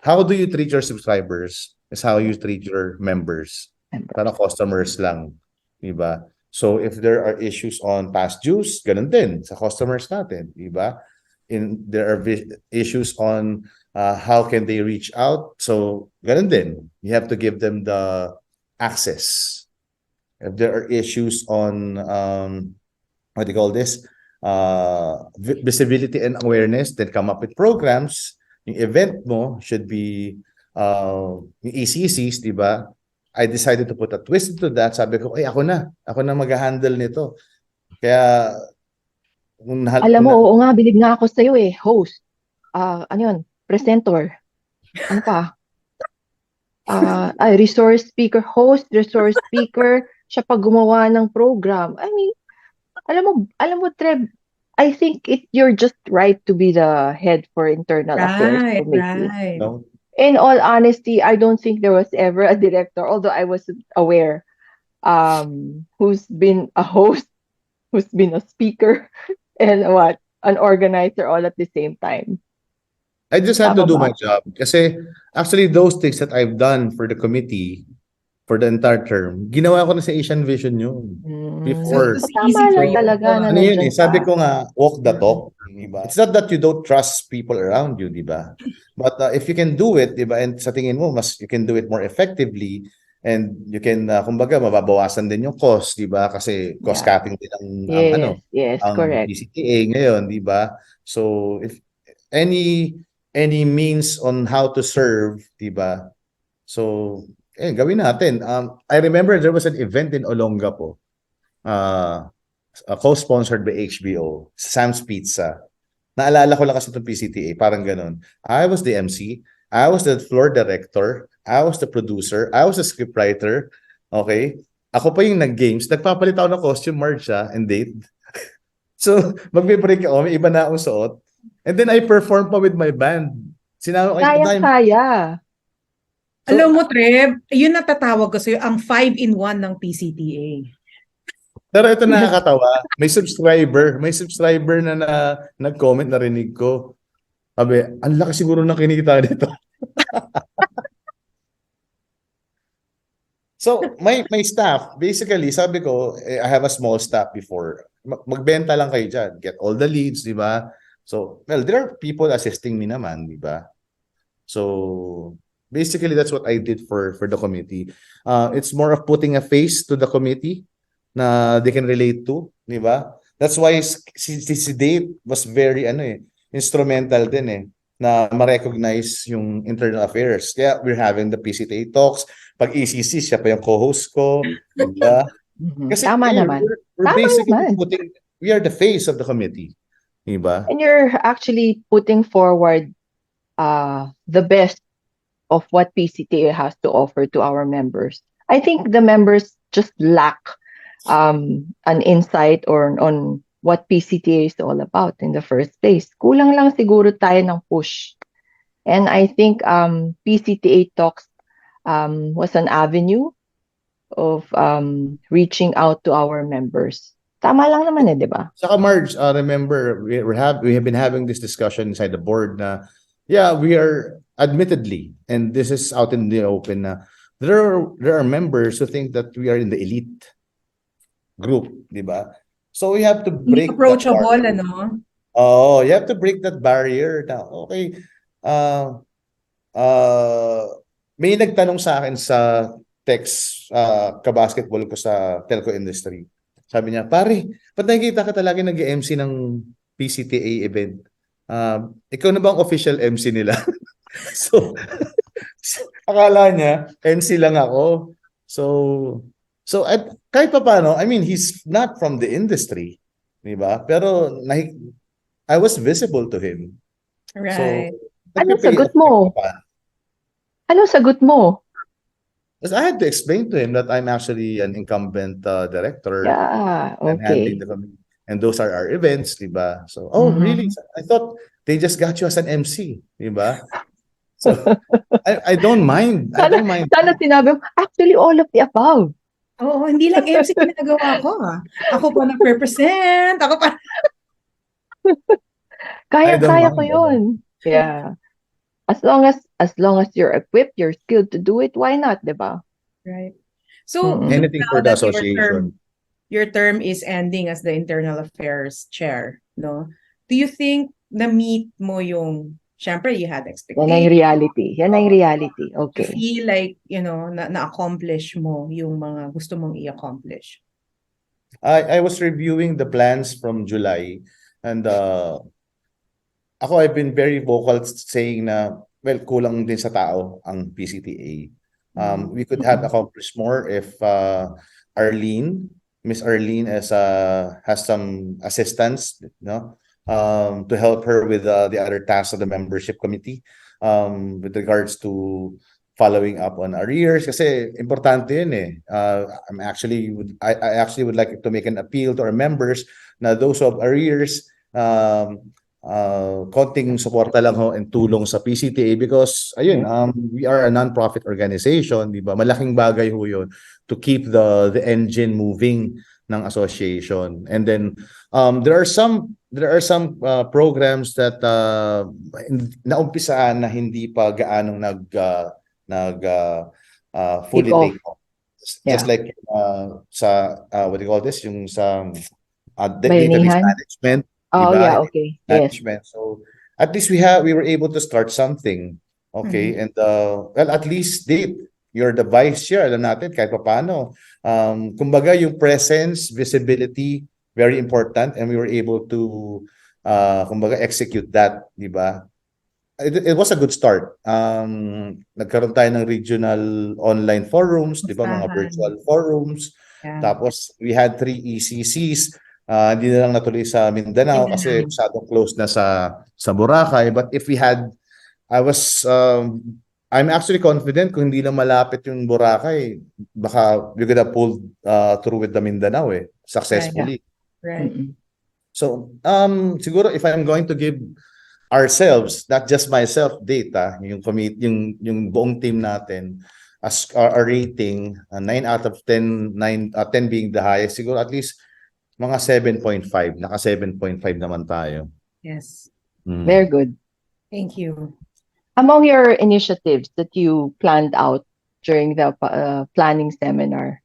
how do you treat your subscribers is how you treat your members. Parang customers lang. Diba? So, if there are issues on past dues, ganun din sa customers natin. Diba? There are issues on how can they reach out. So, ganun din. You have to give them the access. If there are issues on, what do you call this? Visibility and awareness, then come up with programs. Yung event mo should be yung ECCs, di ba? I decided to put a twist into that. Sabi ko, ay, ako na mag-handle nito. Kaya, Alam mo, oo nga, bilib nga ako sa'yo eh. Host. Ano yun? Presenter. Ano pa? Resource speaker. Host, resource speaker. Siya pa gumawa ng program. I mean, alam mo, Treb, I think you're just right to be the head for internal affairs committee. Right. no? In all honesty, I don't think there was ever a director, although I wasn't aware, who's been a host, who's been a speaker, and an organizer all at the same time. I just had to Tama do ba? my job. Kasi actually those things that I've done for the committee for the entire term, ginawa ko na sa Asian Vision yun. So it Before. was So, tama easy for So, lang you. talaga na ano yun eh, nandyan sabi ka. ko nga, walk the Mm. talk. Diba? It's not that you don't trust people around you, di ba? But if you can do it, di ba, and sa tingin mo, mas you can do it more effectively, and you can, kumbaga, mababawasan din yung cost, di ba? Kasi cost Yeah. cutting din ang ano, Yes, ang correct. PCTA ngayon, di ba? So, if any means on how to serve, di ba? So, gawin natin. I remember there was an event in Olongapo, uh, co-sponsored by HBO, Sam's Pizza. Naalala ko lang kasi itong PCTA, parang ganun. I was the MC, I was the floor director, I was the producer, I was the scriptwriter, okay? Ako pa yung nag-games, nagpapalit ako ng costume, March, and date. So, magbe-break ako, may iba na akong suot. And then I perform pa with my band. Sinama ko kayo, Kayang-kaya. Alam mo, Treb, yun natatawag ko sa'yo, ang 5-in-1 ng PCTA. pero ito nakakatawa, may subscriber na nag-comment, narinig ko. Sabi, ang laki siguro ng kinita dito. So, my staff, basically, sabi ko, I have a small staff before. Magbenta lang kayo dyan. Get all the leads, di ba? So, well, there are people assisting me naman, di ba? So, basically, that's what I did for the committee. It's more of putting a face to the committee na they can relate to, di ba? That's why si Dave was very instrumental din na ma-recognize yung internal affairs. Kaya we're having the PCTA Talks. Pag ECC, siya pa yung co-host ko, di ba? Kasi Tama naman. we're Tama basically naman. we are the face of the committee, di ba? And you're actually putting forward the best of what PCTA has to offer to our members. I think the members just lack an insight or on what PCTA is all about in the first place. Kulang lang siguro tayo ng push. And I think PCTA Talks was an avenue of reaching out to our members. Tama lang naman di ba? Saka Marge, remember, we have been having this discussion inside the board na, yeah, we are admittedly, and this is out in the open na, there are members who think that we are in the elite group, di ba? So we have to Hindi break that approachable, barrier. ano? Oh, you have to break that barrier na, okay, may nagtanong sa akin sa text, kabasketball ko sa telco industry. Sabi niya, pare, ba't nakikita ka talaga nag-MC ng PCTA event? Ikaw na ba ang official MC nila? so, akala niya, MC lang ako. So kahit pa paano, I mean, he's not from the industry. Diba? Pero I was visible to him. Right. So, Ano nagpipay sagot off mo? pa. Ano sagot mo? Because I had to explain to him that I'm actually an incumbent director. Yeah, I'm handling okay. the committee. And those are our events, diba? So, oh, really? I thought they just got you as an MC, diba? So, I don't mind. I don't mind. Sana sinabi mo, actually all of the above. Oo, hindi lang MC ginagawa ko. Ako pa nag-represent. Ako pa. Kaya ko mind. yun. Yeah. As long as you're equipped, you're skilled to do it, why not, diba? Right. So, Anything now for the that association. your term is ending as the Internal Affairs Chair, no? Do you think na-meet mo yung, syempre, you had Yan expectations. ang reality. Yan ang reality. You Okay. feel like, na-accomplish mo yung mga gusto mong i-accomplish. I was reviewing the plans from July, and I've been very vocal saying na, well, kulang din sa tao ang PCTA. We could have accomplished more if Miss Arlene has some assistance, to help her with the other tasks of the membership committee, with regards to following up on arrears, kasi importante yun eh. I actually would like to make an appeal to our members na those of arrears, konting suporta lang ho and tulong sa PCTA because ayun, we are a non-profit organization, di ba? Malaking bagay ho yun to keep the engine moving ng association. And then there are some programs that naumpisaan na hindi pa gaanong nag fully Kick off. take off. Yeah. Just like sa what do you call this, yung sa database Bayanihan? management, Oh, diba? yeah, okay. Yes. Management. So at least we were able to start something. Okay, and well, at least Dave, you're the vice chair, alam natin kahit paano. Kumbaga yung presence, visibility, very important, and we were able to kumbaga execute that, di ba? It was a good start. Nagkaroon tayo ng regional online forums, di ba, mga virtual forums. Tapos we had 3 ECCs. Hindi na lang natuloy sa Mindanao kasi masyadong close na sa Boracay. But if we had, I'm actually confident kung hindi lang malapit yung Boracay, baka we could have pulled through with the Mindanao successfully. Right. So, siguro if I'm going to give ourselves, not just myself, data, yung buong team natin, as a rating, 9 out of 10, 10 being the highest, siguro at least mga 7.5, naka 7.5 naman tayo. Yes. Very good. Thank you. Among your initiatives that you planned out during the planning seminar,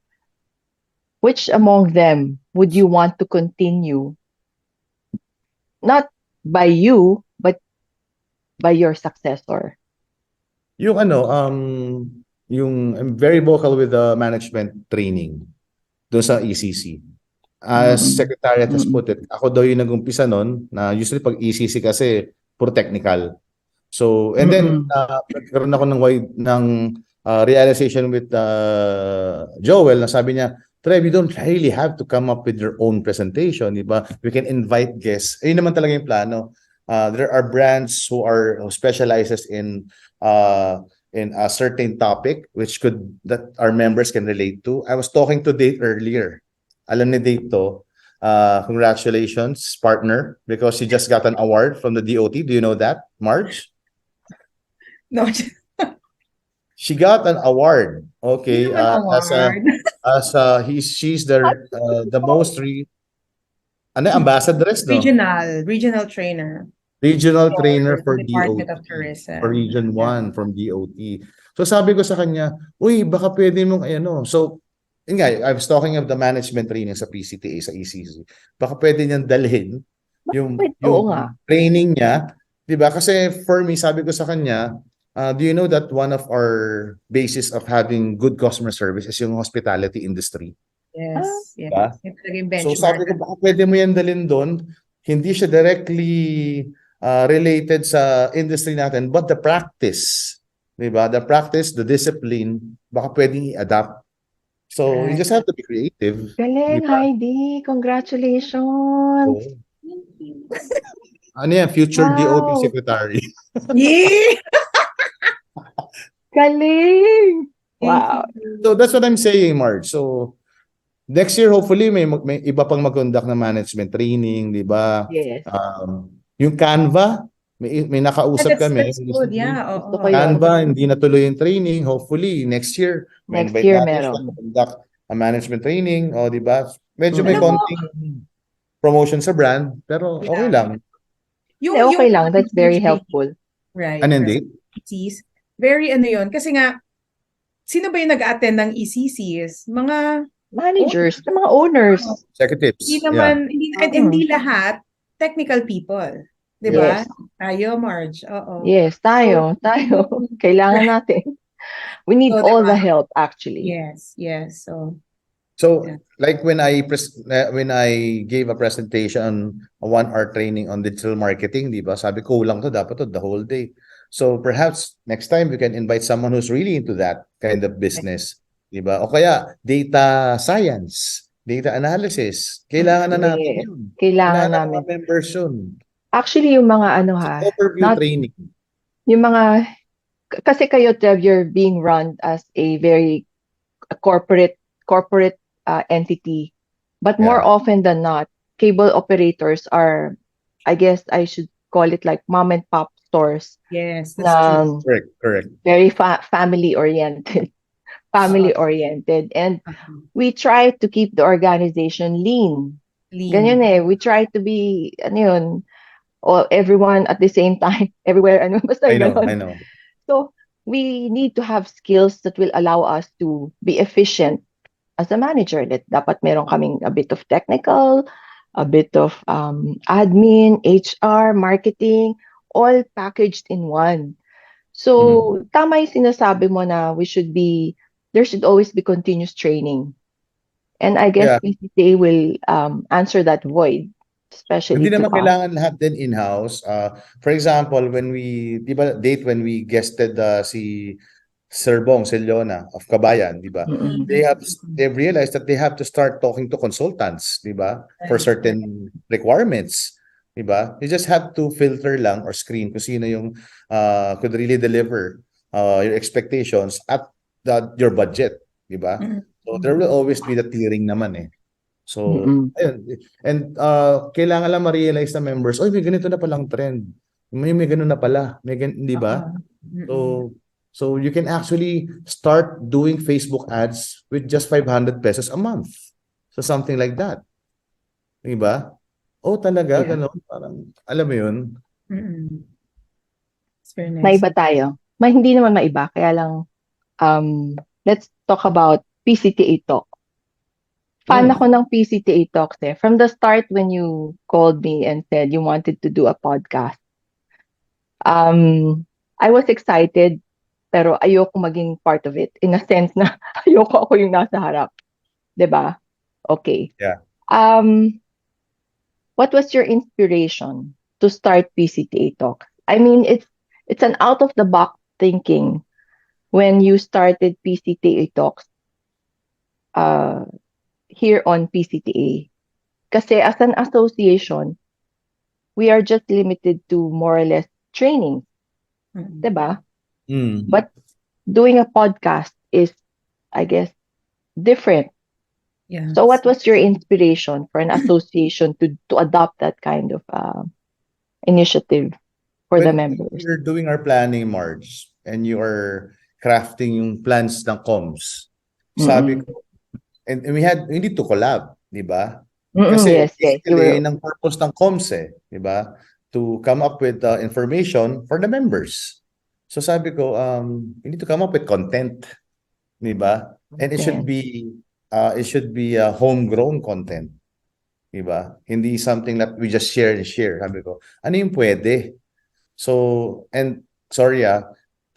which among them would you want to continue? Not by you, but by your successor? Yung I'm very vocal with the management training doon sa ECC. As Secretariat has put it, ako daw yung nag-umpisa nun, na usually pag ECC kasi puro technical. So, and then nagkaroon ako ng realization with Joel na sabi niya, Treb, you don't really have to come up with your own presentation, di ba? We can invite guests. Ayun naman talaga yung plano. There are brands who specializes in a certain topic that our members can relate to. I was talking to Dave earlier. Alam ni Dave to. Congratulations, partner, because he just got an award from the DOT. Do you know that, Marge? No. She got an award. Okay, she's the most ambassadress, no? Regional trainer. Regional trainer for Department DOT, of Tourism. for Region 1 from DOT. So sabi ko sa kanya, uy, baka pwede mong So, yun nga, I was talking of the management training sa PCTA, sa ECC. Baka pwede niyang dalhin yung training niya. Diba? Kasi for me, sabi ko sa kanya, do you know that one of our basis of having good customer service is yung hospitality industry? Yes. Diba? Yes. So sabi ko, baka pwede mo yan dalhin doon. Hindi siya directly related sa industry natin, but the practice, diba? The practice, the discipline, baka pwedeng i-adapt. So, you just have to be creative. Galing, diba? Heidi. Congratulations. Ano yan? Future DOT secretary. Yeah! Galing! Wow. So, that's what I'm saying, Marge. So, next year, hopefully, may iba pang mag-conduct na management training, di ba? Yes. Yung Canva, may nakausap kami. That's good, yeah. Canva, hindi natuloy yung training. Hopefully, next year, may Next invite year, natin siya to conduct a management training. O, di ba? Medyo may konting promotion sa brand, pero okay lang. Okay lang. That's very helpful. Right. Ano hindi? Very yun. Kasi nga, sino ba yung nag-attend ng ECCs? Mga managers, mga owners. Executives. Hindi naman, hindi lahat technical people. Diba? Yes. Tayo, Marge. Oo. Yes, tayo. Kailangan natin. We need all the help, actually. Yes. So like when I gave a presentation, a 1-hour training on digital marketing, di ba? Sabi ko, kulang to, dapat to the whole day. So perhaps next time we can invite someone who's really into that kind of business, di ba? O kaya data science, data analysis. Kailangan na natin yun. Kailangan namin. Members yun. Actually, yung mga overview training. Yung mga, kasi kayo, Trev, you're being run as a very corporate entity. But more often than not, cable operators are, I guess I should call it like mom and pop stores. Yes, that's true. Correct. Very family oriented. family-oriented. And we try to keep the organization lean. Ganyan Lean. We try to be, ano yun, everyone at the same time, everywhere, ano, basta I know, ganon. I know. So, we need to have skills that will allow us to be efficient as a manager. That dapat meron kaming a bit of technical, a bit of admin, HR, marketing, all packaged in one. So, tama yung sinasabi mo na there should always be continuous training. And I guess Yeah. PCTA will answer that void, especially Hindi to naman us. kailangan lahat din in-house. For example, di ba, when we guested si Sir Bong Seliona of Kabayan, di ba? Mm-mm. They've realized that they have to start talking to consultants, di ba? For certain requirements, di ba? You just have to filter lang or screen kung sino yung could really deliver your expectations at your budget, di ba? So there will always be the tiering naman eh. So, Mm-mm. ayun. And kailangan lang ma-realize na members, oy, may ganito na palang trend. May ganun na pala. Di ba? So, so you can actually start doing Facebook ads with just 500 pesos a month. So something like that. Di ba? Oh, talaga, Yeah. ganun. Parang, alam mo yun? It's very nice. Maiba tayo. Hindi naman maiba. Kaya lang, let's talk about PCTA Talk. Fan ako ng PCTA Talks eh. From the start when you called me and said you wanted to do a podcast, I was excited, pero ayoko maging part of it. In a sense na ayoko ako yung nasa harap. 'Di ba? Okay. Yeah. What was your inspiration to start PCTA Talks? I mean, it's an out of the box thinking when you started PCTA Talks here on PCTA. Kasi as an association, we are just limited to more or less training. Diba? But doing a podcast is, I guess, different. Yeah. So what was your inspiration for an association to adopt that kind of initiative for the members? We're doing our planning, Marge, and you are crafting yung plans ng comms. Sabi ko, and we need to collab, di ba? Kasi Yes, you basically, will. ng purpose ng comms di ba? To come up with information for the members. So sabi ko, we need to come up with content, di ba? And it should be homegrown content. Di ba? Hindi something that we just share and share. Sabi ko, ano yung pwede? So, and sorry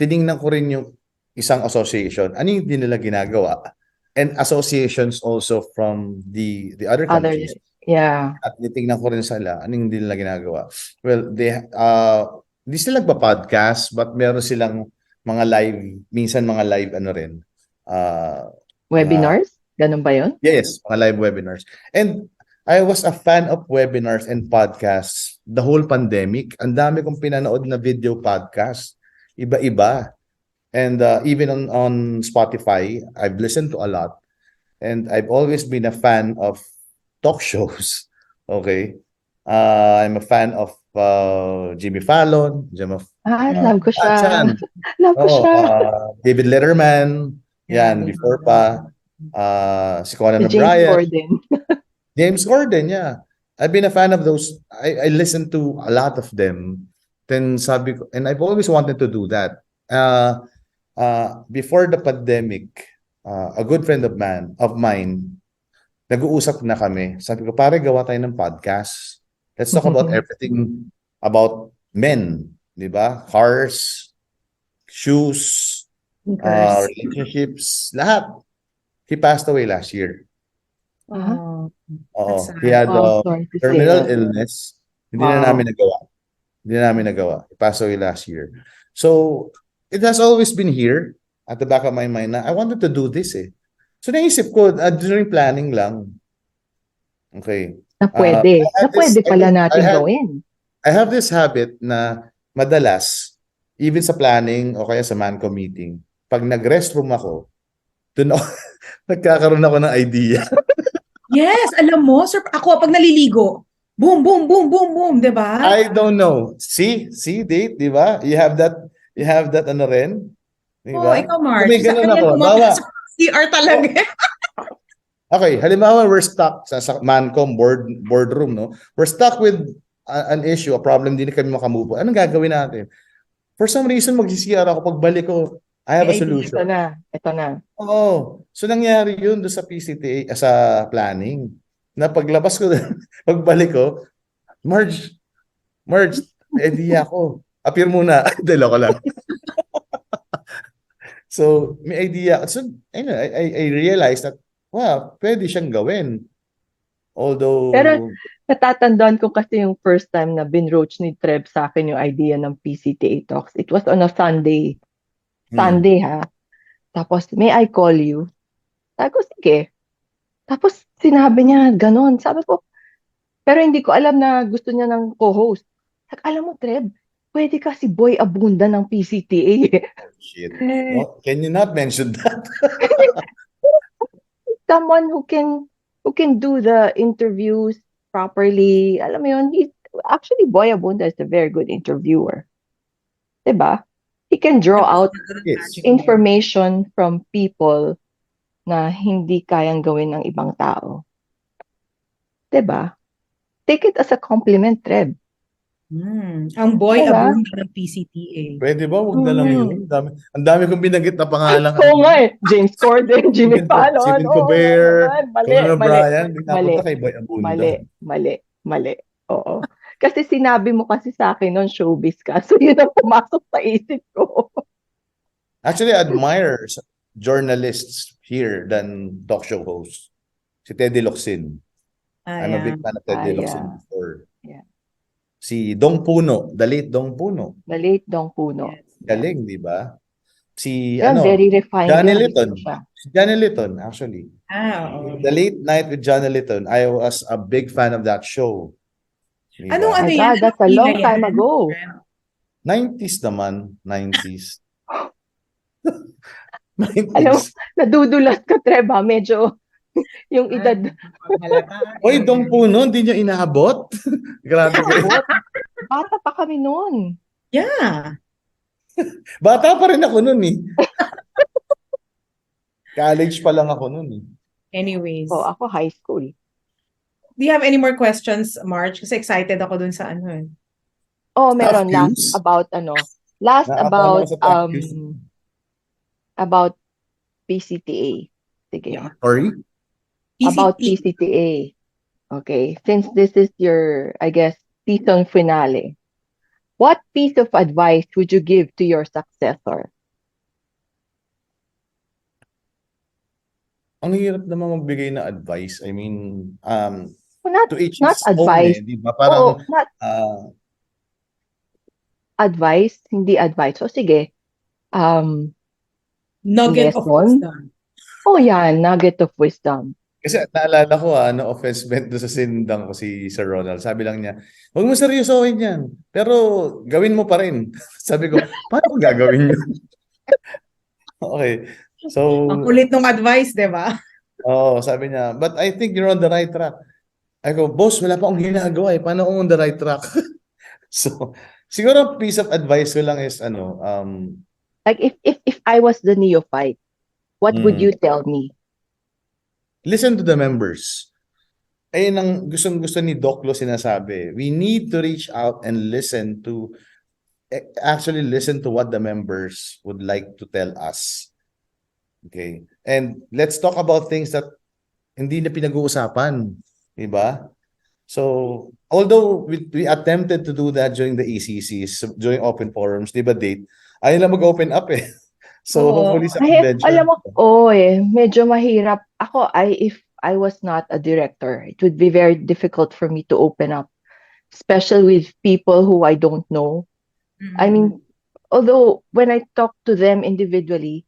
tiningnan ko rin yung isang association. Ano yung hindi nila ginagawa? And associations also from the other countries. Yeah. At titingnan ko rin sila, ano yung hindi nila ginagawa? Well, hindi sila nagpa-podcast, but meron silang mga live, minsan mga live rin. Webinars? Ganun ba yun? Yes, mga live webinars. And I was a fan of webinars and podcasts the whole pandemic. Ang dami kong pinanood na video podcast. Iba-iba. And even on Spotify, I've listened to a lot. And I've always been a fan of talk shows. Okay? I'm a fan of Jimmy Fallon. Love ko siya. Love ko siya. David Letterman. Yan, before pa. Si Conan James O'Brien. Gordon. James Gordon, yeah. I've been a fan of those. I listened to a lot of them. Then sabi ko, and I've always wanted to do that. Before the pandemic, a good friend of mine, nag-uusap na kami. Sabi ko, pare, gawa tayo ng podcast. Let's talk about everything about men. Di ba? Cars, shoes, relationships, lahat. He passed away last year. He had terminal illness. Hindi na namin nagawa. He passed away last year. So, it has always been here at the back of my mind na I wanted to do this eh. So, naisip ko, during planning lang. Okay. Na pwede. Pala natin gawin. I have this habit na madalas, even sa planning o kaya sa MANCO meeting, pag nag-restroom ako, doon ako, nagkakaroon ako ng idea. Yes, alam mo, sir, ako pag naliligo, boom, boom, boom, boom, boom, di ba? I don't know. See, Dave, di ba? You have that ano rin? Di ba? Ikaw, Marge. May ganun ako. CR talaga. Okay, halimbawa we're stuck sa Mancom boardroom, no? We're stuck with an issue, a problem, hindi na kami makamove. Anong gagawin natin? For some reason, mag-CR ako. Pagbalik ko, I have a May idea. solution. Ito na. Oo. So, nangyari yun doon sa PCTA, sa planning. Na paglabas ko, pagbalik ko, Marge, may idea ako. Appear muna. Dala ko lang. So, may idea. So, I realized that, wow, pwede siyang gawin. Although, Pero natatandaan ko kasi yung first time na binroach ni Treb sa akin yung idea ng PCTA Talks. It was on a Sunday. Sunday ha. Tapos, may I call you? Sabi ko, sige. Tapos, sinabi niya, ganon. Sabi ko, pero hindi ko alam na gusto niya ng co-host. Alam mo, Treb, pwede ka si Boy Abunda ng PCTA. shit. No, can you not mention that? Someone who can do the interviews properly. Alam mo yun, actually, Boy Abunda is a very good interviewer. Diba? He can draw out Yes. information from people na hindi kayang gawin ng ibang tao. Diba? Take it as a compliment, Treb. Ang Boy Diba? Abunda ng PCTA. Pwede ba? Huwag na lang yun. Ang dami kong binanggit na pangalan. Oo nga eh. James Corden, Jimmy Fallon. Stephen Oo Colbert, nga naman. Mali, Conan mali, O'Brien. Napunta kay Boy Abunda. mali. Oo. Kasi sinabi mo kasi sa akin noon showbiz ka. So yun ang pumasok sa isip ko. Actually, I admire journalists here than talk show hosts. Si Teddy Locsin. I'm a big fan of Teddy Locsin yeah. before. Yeah. Si Dong Puno, the late Dong Puno. The late Dong Puno. Yes. Galing, di ba? Si Yeah, very refined Johnny yun. Litton. Siya. Si Johnny Litton, actually. Oo. The Late Night with Johnny Litton, I was a big fan of that show. Diba? Anong My yan? God, that's a Anong long era time yan? ago. 90s naman, 90s. Alam mo, 90s. nadudulas ka, Treba. Medyo yung edad. Oy, Dong Puno, hindi nyo inaabot? Grabe kayo. Bata pa kami noon. Yeah. Bata pa rin ako nun eh. College pa lang ako nun eh. Anyways. So, ako high school. Do you have any more questions, Marge? Kasi excited ako dun sa ano eh. Oh, meron Staff last views? about Last Nakakatawa about sa staff views. about PCTA. Sige. Yeah. Sorry? About PCT. PCTA. Okay. Since this is your, I guess, season finale, what piece of advice would you give to your successor? Ang hirap naman magbigay na advice. I mean, Not to each not his own advice. eh. Di ba? Parang, Not advice, hindi advice. So, sige. Nugget of Lesson? wisdom. Oh, yan. Nugget of wisdom. kasi naalala ko no offense meant doon sa sinundang ko si Sir Ronald. Sabi lang niya, huwag mo seryosohin yan. Pero gawin mo pa rin. Sabi ko, paano ko gagawin yun? Okay. So, Ang kulit ng advice, di ba? sabi niya, but I think you're on the right track. I go, boss, wala pa akong ginagawa eh. Paano akong on the right track? So, siguro piece of advice ko lang is Like if I was the neophyte, what would you tell me? listen to the members. Ayun ang gustong-gusto ni Doc Lo sinasabi. We need to reach out and actually listen to what the members would like to tell us. Okay? And let's talk about things that hindi na pinag-uusapan. Diba? So, although we attempted to do that during the ECCs, during open forums, diba date, ayaw lang mag-open up eh. So, hopefully sa convention. Alam mo, medyo mahirap. If I was not a director, it would be very difficult for me to open up, especially with people who I don't know. I mean, although when I talk to them individually,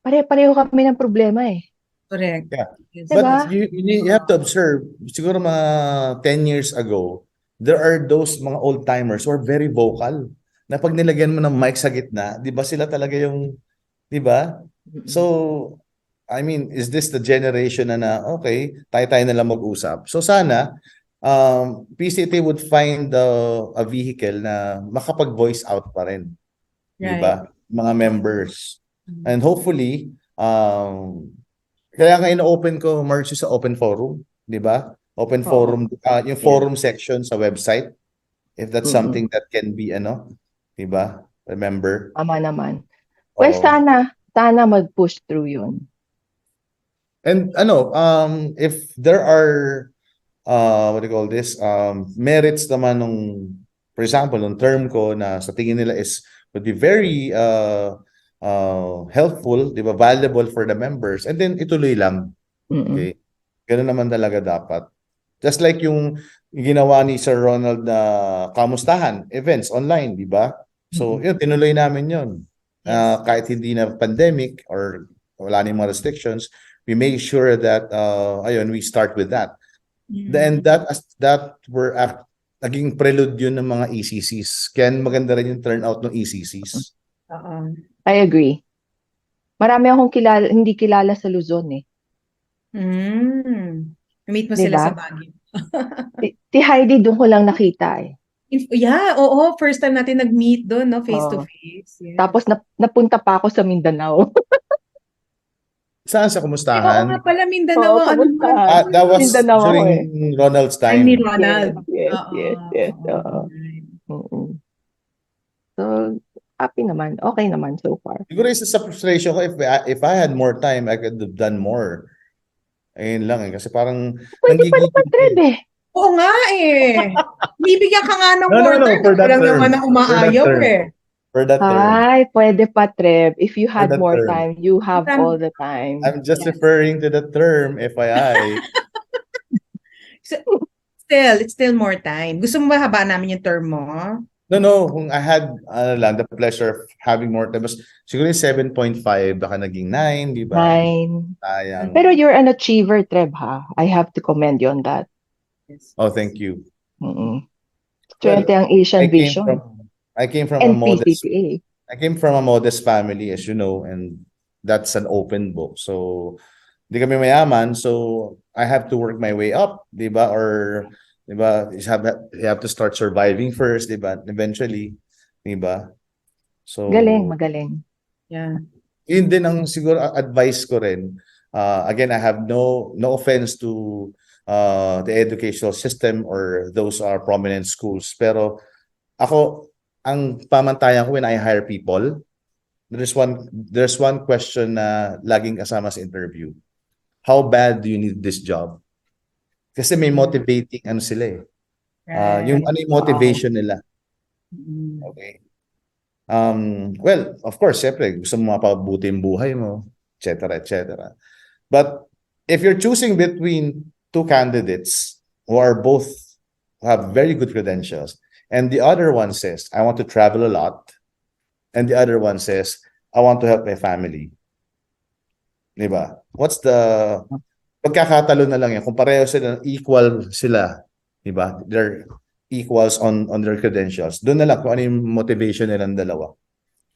pare-pareho kami ng problema eh. Correct. Yeah. Diba? But you have to observe, siguro mga 10 years ago, there are those mga old-timers who are very vocal. Na pag nilagyan mo ng mic sa gitna, di ba sila talaga yung, di ba? So, I mean, is this the generation na okay, tayo-tayo na lang mag-usap. So sana, PCT would find a vehicle na makapag-voice out pa rin. Di ba? Mga members. And hopefully, Kaya nga ino-open ko, merge sa open forum, di ba? Open Oo. forum, yung Yes. forum section sa website, if that's Mm-mm. something that can be, di ba? Remember? Tama naman. Well, Oo. sana mag-push through yun. And if there are, what do you call this, merits naman nung, for example, nung term ko na sa tingin nila would be very helpful, di ba? Valuable for the members. And then ituloy lang. Mm-mm. Okay? Ganun naman talaga dapat. Just like yung ginawa ni Sir Ronald na kamustahan, events online, di ba? So, yun, tinuloy namin yun. Yes. Kahit hindi na pandemic or wala na yung mga restrictions, we make sure that, we start with that. And that were naging prelude yun ng mga ECCs. Kaya maganda rin yung turnout ng ECCs. I agree. Marami akong hindi kilala sa Luzon eh. Meet mo sila Diba? sa Baguio. Si Heidi doon ko lang nakita eh. Yeah, oo. First time natin nag-meet doon, no? Face to Oo. face. Yes. Tapos napunta pa ako sa Mindanao. Saan sa Oo kumustahan? nga pala, Mindanao Oo, ang ano mo. kamusta? That was Mindanao ako during eh. Ronald's Time ni time. Ronald. Yes. Oo. Oo. Mm-mm. So, happy naman. Okay naman so far. Siguro isa sa frustration ko, if I had more time, I could have done more. Ayun lang eh. Kasi parang Pwede pa naman, Treb eh. Oo nga eh. Bibigyan ka nga ng No, more time. for that Walang term. naman na umaayaw eh. For that term. Ay, pwede pa, Treb. If you had that more term. time, you have Tam- all the time. I'm just Yes. referring to the term, FYI. It's still more time. Gusto mo ba haba namin yung term mo? No. Kung I had the pleasure of having more time, siguro yung 7.5, baka naging 9, di ba? 9. Sayang. Pero you're an achiever, Treb, ha? I have to commend you on that. Yes. Oh, thank you. Mm-mm. Well, Swerte ang Asian Vision. I came from And a modest PCTA. I came from a modest family, as you know, and that's an open book. So, di kami mayaman, so I have to work my way up, di ba? Or, di ba, you have to start surviving first, di ba? Eventually, di ba? So, Magaling. Yeah. yun din ang siguro advice ko rin. Again, I have no offense to the educational system or those are prominent schools. Pero ako, ang pamantayan ko when I hire people, there's one question na laging kasama sa interview. How bad do you need this job? Kasi may motivating sila eh. Yung ano yung motivation nila. Okay. Well, of course, siyempre, gusto mo mapabuti yung buhay mo, etc. But if you're choosing between two candidates who are both have very good credentials, and the other one says, I want to travel a lot, and the other one says, I want to help my family. Diba? Pagkakatalo na lang yan, kung pareho sila, equal sila, diba? They're equals on their credentials. Doon na lang kung ano yung motivation nilang dalawa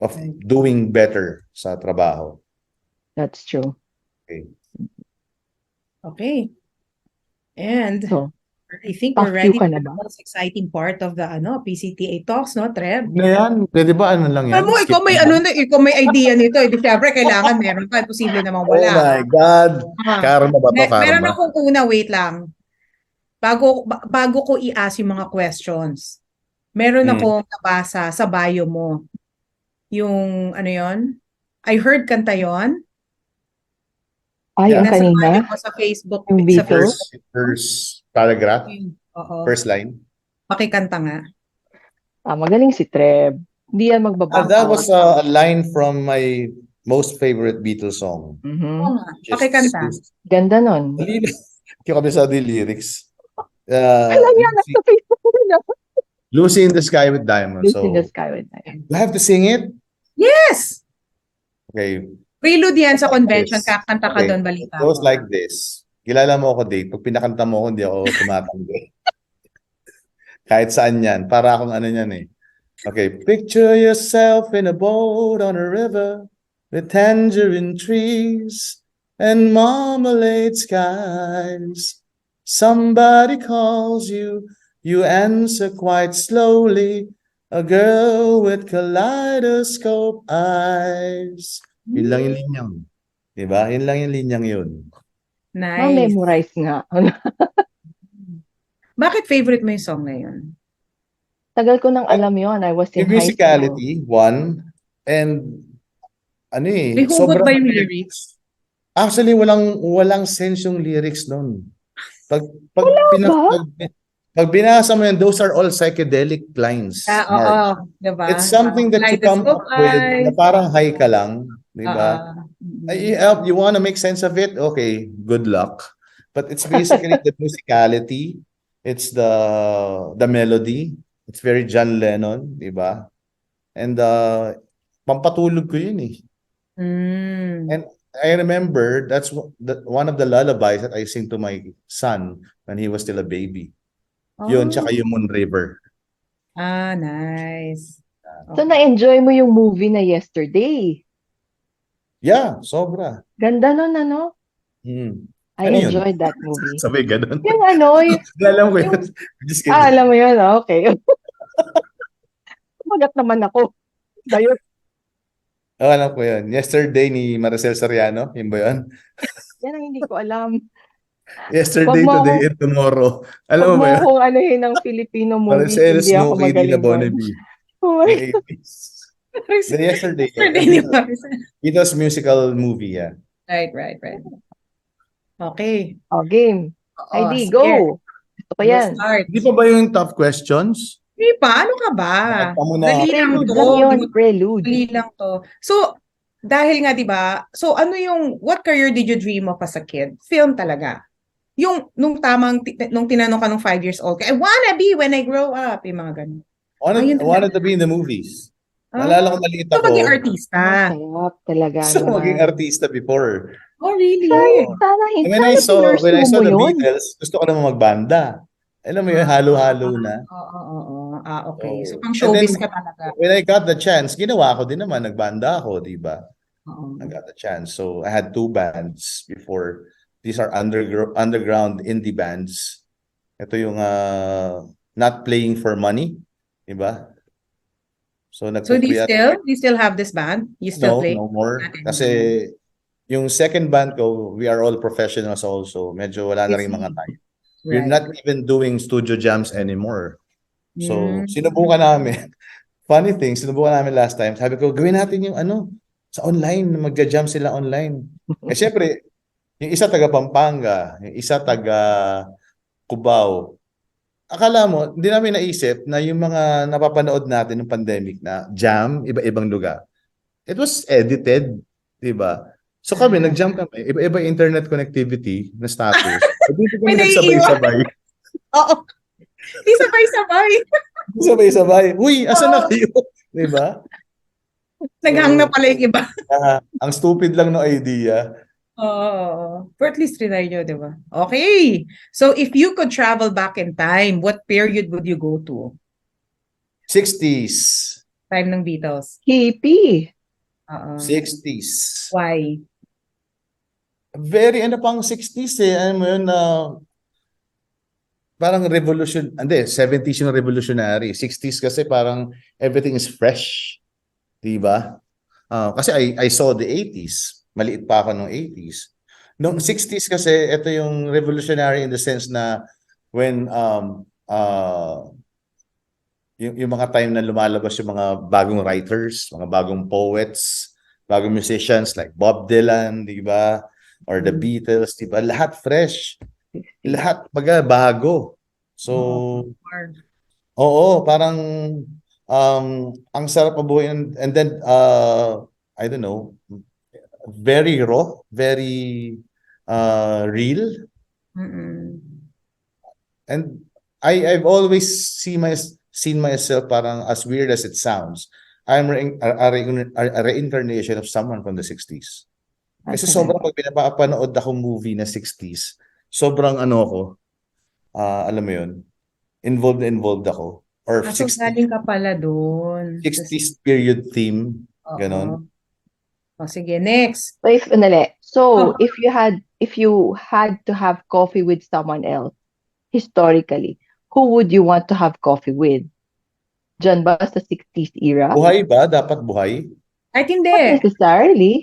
of doing better sa trabaho. That's true. Okay. And So, I think we're Fuck ready you ka for na the ba? most exciting part of the PCTA Talks, no, Treb? Na yan, pwede ba ano lang yan? Alam mo, ikaw may idea nito. Siyempre, kailangan meron pa. Posible namang Oh wala. my God. Karma ba to, Meron karma? akong wait lang. Bago ko i-ask yung mga questions, meron akong nabasa sa bio mo. Yung, ano yon? I heard kanta yon. Ay, ang Nasa bio kanina? mo sa Facebook. Yung Sa Beatles? First paragraph, Oo. first line. Pakikanta nga. Magaling si Treb. Hindi yan That magbabaka. was a line from my most favorite Beatles song. Oo nga. Pakikanta. Ganda nun. Kaya kami sa the lyrics. Alam niya, nasa Facebook ko na. Lucy in the Sky with Diamonds. Lucy in the Sky with Diamonds. Do I have to sing it? Yes! Okay. Prelude yan sa convention. Yes. Kakanta ka doon, balita It goes ko. like this. Kilala mo ako, Dave. Pag pinakanta mo ako, hindi ako tumatanggi. Kahit saan yan. Para akong ano yan eh. Okay. Picture yourself in a boat on a river with tangerine trees and marmalade skies. Somebody calls you. You answer quite slowly. A girl with kaleidoscope eyes. Yun lang yung linyang. Diba? Yun lang yung linyang yun. Nice. Ma-memorize nga. Bakit favorite mo yung song na yun? Tagal ko nang alam yon. I was in Yung high school. musicality, one, and ano May hugot sobrang ba yung lyrics? actually walang sense yung lyrics nun. Pag pag Wala pina, ba? pag binasa mo yan, those are all psychedelic lines, Oo, Mark. diba? It's something that you come Kaleidoscope up with na eyes. parang high ka lang, di Oo. ba? You want to make sense of it? Okay, good luck. But it's basically the musicality, it's the melody. It's very John Lennon, di ba? And pampatulog ko yun eh. Mm. And I remember one of the lullabies that I sing to my son when he was still a baby. Yun, tsaka Oh, yung Moon River. nice. So, Okay. na-enjoy mo yung movie na yesterday. Yeah, sobra. Ganda nun, ano? Hmm. I Ano yun? enjoyed that movie. Sabay ganun. Yung ano, Alam ko yun. yung, Just kidding. alam mo yun, okay. Magat naman ako. Dayo. Oh, alam ko yun. Yesterday ni Maricel Soriano. Yun ba yun? Yan ang hindi ko alam. Wag Yesterday, mo today, akong, and tomorrow. Alam wag mo mo ba yun? akong anuhin ng Filipino movies, Maricel, hindi ako Snooki, Dina magaling doon. Bonnevie. Oh Yung my, 80s. The yesterday. Yesterday ni Marisa. It was musical movie, yeah. Right, right, right. Okay. oh, game. Oo, Heidi, sige. go. Gusto ko We'll yan. start. Hindi pa ba yung tough questions? Hindi pa, ano ka ba? Bakit pa muna? Dali lang Prelude to. lang yun, Di ba? prelude. Dali lang to. So, dahil nga, di ba? So, ano yung, what career did you dream of as a kid? Film talaga. Yung, nung tinanong ka nung 5 years old, I wanna be when I grow up. Yung mga ganun. Ayun Wanted talaga. to be in the movies. Naalala ko Ah, maliit so maging ako. artista. Masarap talaga Gusto ko maging naman. artista before. Oh, really? Oo. Sana, And when I pinursue saw mo the yun. Beatles, gusto ko naman magbanda. Alam mo yun, halo-halo na. Oo. Ah, okay. So, Oh. pang And then showbiz ka talaga. when I got the chance, ginawa ko din naman, nagbanda ako, di ba? Oo. I got the chance. So I had two bands before. These are underground indie bands. Ito yung not playing for money, di ba? So So, do nagpo-free you still have this band? You still play? no more. Not Kasi anymore. yung second band ko, we are all professionals also. Medyo wala na I rin mga see. time. We're Right. not even doing studio jams anymore. So, Mm. sinubukan namin. Funny thing, sinubukan namin last time. Sabi ko, gawin natin yung sa online, magja-jam sila online. Eh, syempre, yung isa taga Pampanga, yung isa taga Cubao. Akala mo, hindi namin naisip na yung mga napapanood natin ng pandemic na jam, iba-ibang lugar. It was edited, di ba? So kami, nag-jam kami, iba-iba internet connectivity na status. Dito May kami naiiwan. nagsabay-sabay. Oo. Di sabay-sabay. Sabay-sabay. Uy, asan na Oo. kayo? Di ba? Naghang na So, pala yung iba. ang stupid lang ng idea. Oo. But at least trinay nyo, di ba? Okay. So, if you could travel back in time, what period would you go to? 60s. Time ng Beatles. Hippie. Oo. 60s. Why? Very, pang 60s eh. Ano mo yun, parang revolution, hindi, 70s yung revolutionary. 60s kasi parang everything is fresh. Di ba? Kasi I saw the 80s. Maliit pa ako nung 80s. Noong 60s kasi, ito yung revolutionary in the sense na when yung mga time na lumalabas yung mga bagong writers, mga bagong poets, bagong musicians like Bob Dylan, di ba? Or the Beatles, di ba? Lahat fresh. Lahat bago. So, oo, parang ang sarap mabuhay and then I don't know, very raw, very real. Mm-mm. And I've always seen myself parang as weird as it sounds. I'm a reincarnation of someone from the 60s. Kasi sobrang pag pinapanood ako movie na 60s, sobrang ako, alam mo yun, involved ako. Or So, 60s, galing ka pala doon. 60s period theme, ganon. Oo. O, sige, next. So, if you had to have coffee with someone else, historically, who would you want to have coffee with? Diyan ba sa 60s era? Buhay ba? Dapat buhay? Kahit Not hindi. necessarily.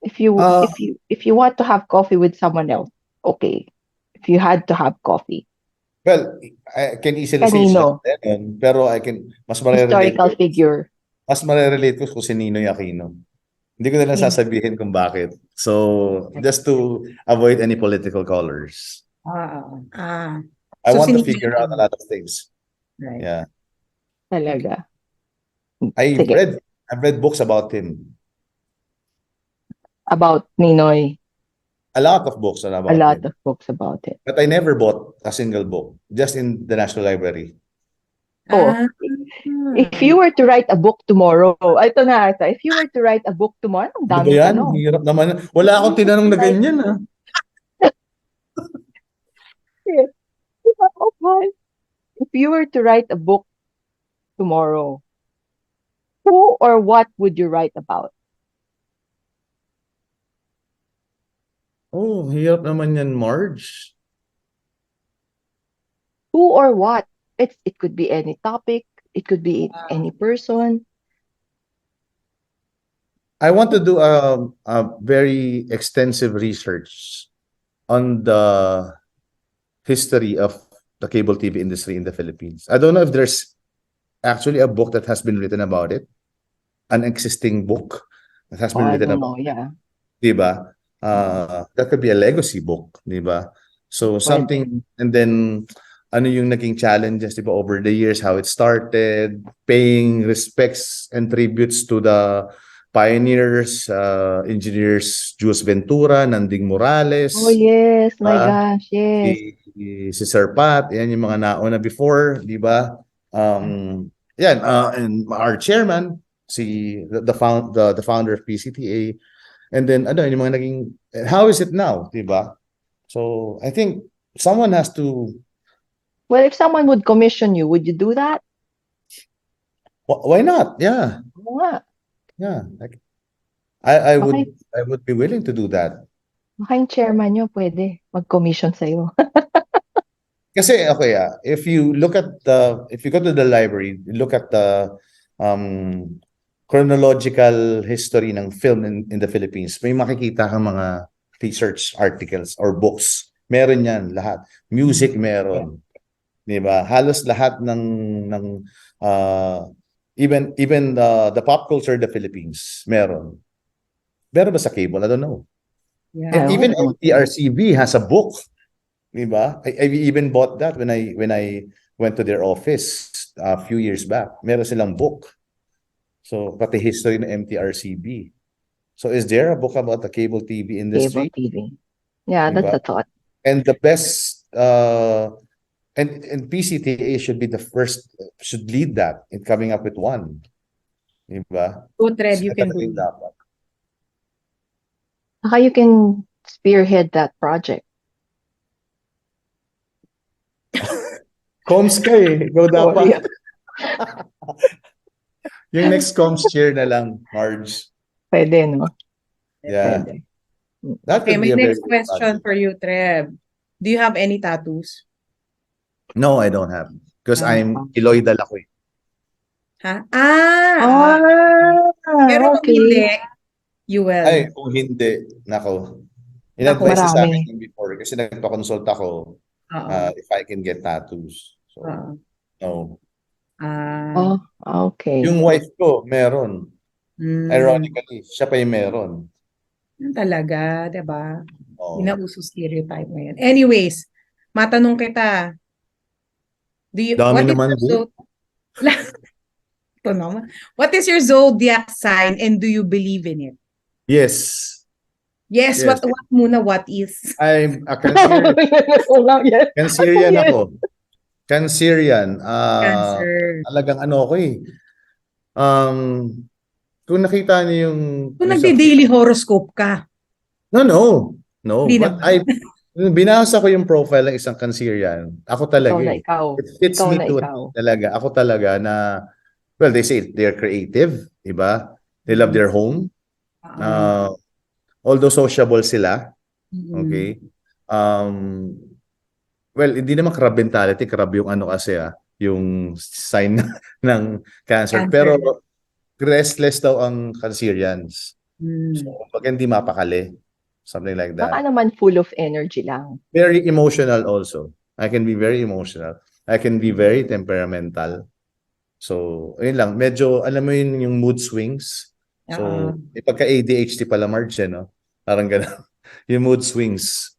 If you Uh, if you want to have coffee with someone else, okay. If you had to have coffee, well, I can easily say it's John kanino? Lennon, pero I can Historical figure. mas marerelate ko kung si Ninoy Aquino. Hindi ko na lang Nin- sasabihin kung bakit. So, just to avoid any political colors. Ah. I So, want to Ninoy figure out a Aquino. lot of things. Right. Yeah. Talaga. I've Sige, read I've read books about him. about Ninoy. A lot of books are A about lot him. of books about it. But I never bought a single book, just in the National Library. Oh, Ah. if you were to write a book tomorrow, ito na, ito. If you were to write a book tomorrow, ang Ano ba daming yan? tanong. Hirap naman. Wala akong tinanong na ganyan, ah. Yes. Okay. If you were to write a book tomorrow, who or what would you write about? Oh, hirap naman yan, Marge. Who or what? It could be any topic, it could be any person. I want to do a very extensive research on the history of the cable TV industry in the Philippines. I don't know if there's actually a book that has been written about it, an existing book that has Oh, been I written don't about know. Yeah. it, diba? That could be a legacy book, diba? So Pwede. something, and then ano yung naging challenges, diba, over the years, how it started, paying respects and tributes to the pioneers, engineers Jules Ventura, Nanding Morales, Oh, yes. My ah, gosh. Yes. si Sir Pat, yan yung mga nauna before, di ba? Yan, and our chairman, the founder of PCTA, and then ano, yung mga naging, how is it now, di ba? So, I think someone has to, Well, if someone would commission you, would you do that? why not? Yeah, Oo nga. yeah. I Okay. would be willing to do that. Baka yung chairman nyo pwede mag-commission sa'yo. Kasi okay, if you go to the library, look at the um chronological history ng film in the Philippines, may makikita kang mga research articles or books. Meron yan lahat. Music meron, 'di ba? Halos lahat ng even the pop culture of the Philippines meron. Meron ba sa cable? I don't know. Yeah. And I even don't know. MTRCB has a book. Diba? I even bought that when I went to their office a few years back. Meron silang book. So, pati history ng MTRCB. So, is there a book about the cable TV Cable industry? TV. Yeah, that's Diba? a thought. And the best and PCTA should lead that in coming up with one. Diba? Go, Treb, you Sila can talaga do yung it. dapat. Baka you can spearhead that project. Coms ka eh. Ikaw Sorry. dapat. Yung next coms chair na lang, Marge. Pwede, no? Yeah. Pwede. That Okay, could my be a very next good question project. for you, Treb. Do you have any tattoos? No, I don't have. Because I'm Okay. Iloidal ako eh. Ha? Pero kung Okay. hindi, you Ay, will. kung hindi, nako. Nako, In-advise na sa marami. akin yung before kasi nagpa-consult ako Oo. if I can get tattoos. So, Oo. no. Oh, okay. Yung wife ko, meron. Mm, Ironically, siya pa yung meron. talaga, diba? Oh. Inauso stereotype ngayon. Anyways, matanong kita. Dami What is naman, your bro. Ito naman. What is your zodiac sign and do you believe in it? Yes. Yes, Yes. what muna, what is? I'm a Cancerian. Yes. Cancerian Yes. ako. Cancerian. Cancer. Talagang ano ako eh. Kung nakita niyo yung Kung isa- nagdi-daily horoscope ka, No. Hindi But naman. binasa ko yung profile ng isang Cancerian. Ako talaga Ikaw na eh. ikaw. It fits Ikaw me na to ikaw. talaga. Ako talaga na, well, they say they're creative, diba? They love their home. Although sociable sila, okay? Well, hindi naman crab mentality, crab yung ano kasi yung sign ng cancer. Cancer. Pero restless daw ang Cancerians. So, pag hindi mapakali. Something like Baka that. naman full of energy lang. Very emotional also. I can be very emotional. I can be very temperamental. So, ayun lang. Medyo, alam mo yun, yung mood swings. So, pagka-ADHD pala, Marge, no? Parang gano'n. Yung mood swings.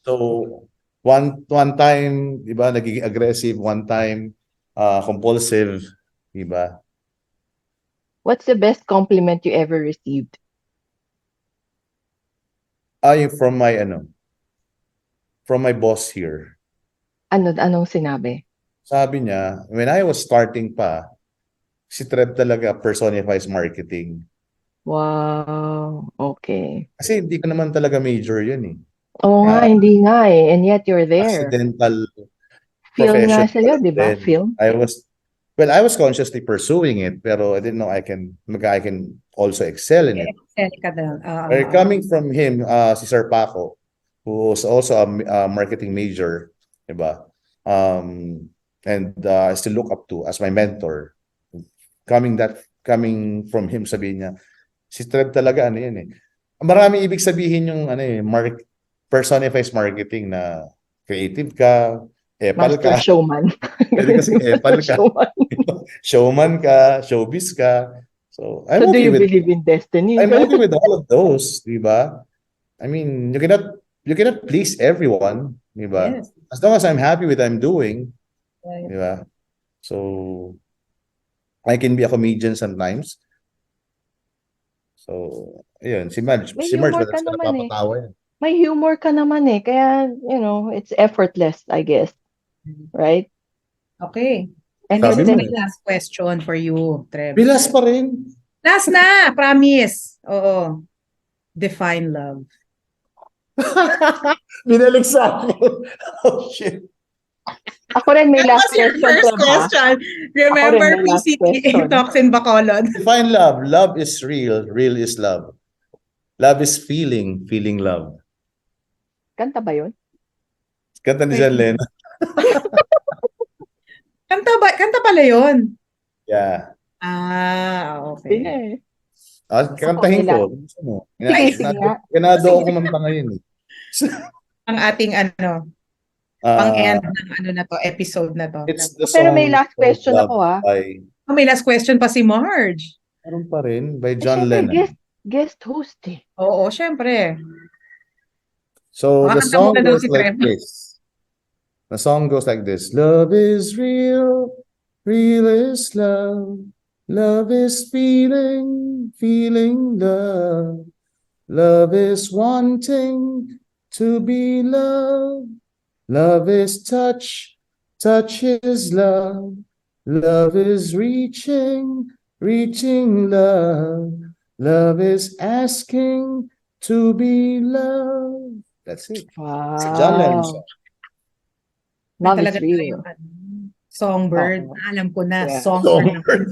So, one time, di ba, nagiging aggressive. One time, compulsive. Di ba? What's the best compliment you ever received? From my boss here. Anong sinabi? Sabi niya, when I was starting pa, si Treb talaga personifies marketing. Wow, okay. Kasi hindi ko naman talaga major yun eh. Oo nga, hindi nga eh. And yet you're there. Accidental Film nga profession ko sa'yo, lang di ba? din. Film? I was consciously pursuing it, pero I didn't know I can also excel in it. Excel ka doon. Coming from him, si Sir Paco, who was also a marketing major, di ba? And I still look up to as my mentor. Coming from him, sabihin niya, si Treb talaga ano yan eh. Marami ibig sabihin yung personifies marketing na creative ka, epal Master ka, showman. pwede kasing epal ka, Showman. showman ka, showbiz ka. So, So do you believe in destiny? I'm okay with all of those, di ba? I mean, you cannot please everyone, di ba? Yes. As long as I'm happy with what I'm doing, Right. di ba? So, I can be a comedian sometimes. So, ayun, si Marge, May si Marge, humor ka madalas ka naman eh. napapatawa yan. May humor ka naman eh. Kaya, it's effortless, I guess. Right? Okay. And Sabi this is mo my eh. last question for you, Treb. Bilas pa rin. Last na, promise. Oo. Define love. Binalik sa akin. Oh, shit. Ako rin may That last was your question, first Treb, ha? question. Ako rin Remember may last PCTA question. Talks in Bacolod? Define love. Love is real. Real is love. Love is feeling. Feeling love. Kanta ba yun? Kanta ni John Lennon. Kanta pala yun. Yeah. Okay. Sige. Kantahin Ako, ko. Gusto mo? Sige, sige nga. Ganado ako kumanta ngayon eh. Ang ating pang-end ng na to, episode na to. It's the Pero may song last called question Love ako, ha? by, May last question pa si Marge. meron pa rin, by Eh, John syempre, Lennon. guest host eh. Oo, syempre. So the Makakanta muna song daw goes si like Trem. this. The song goes like this. Love is real. Real is love. Love is feeling. Feeling love. Love is wanting to be loved. Love is touch. Touch is love. Love is reaching. Reaching love. Love is asking to be loved. That's it. It's a John Lennon Wow. song. Love is Talaga real. Songbird. Oo. Alam ko na. Yeah. Songbird.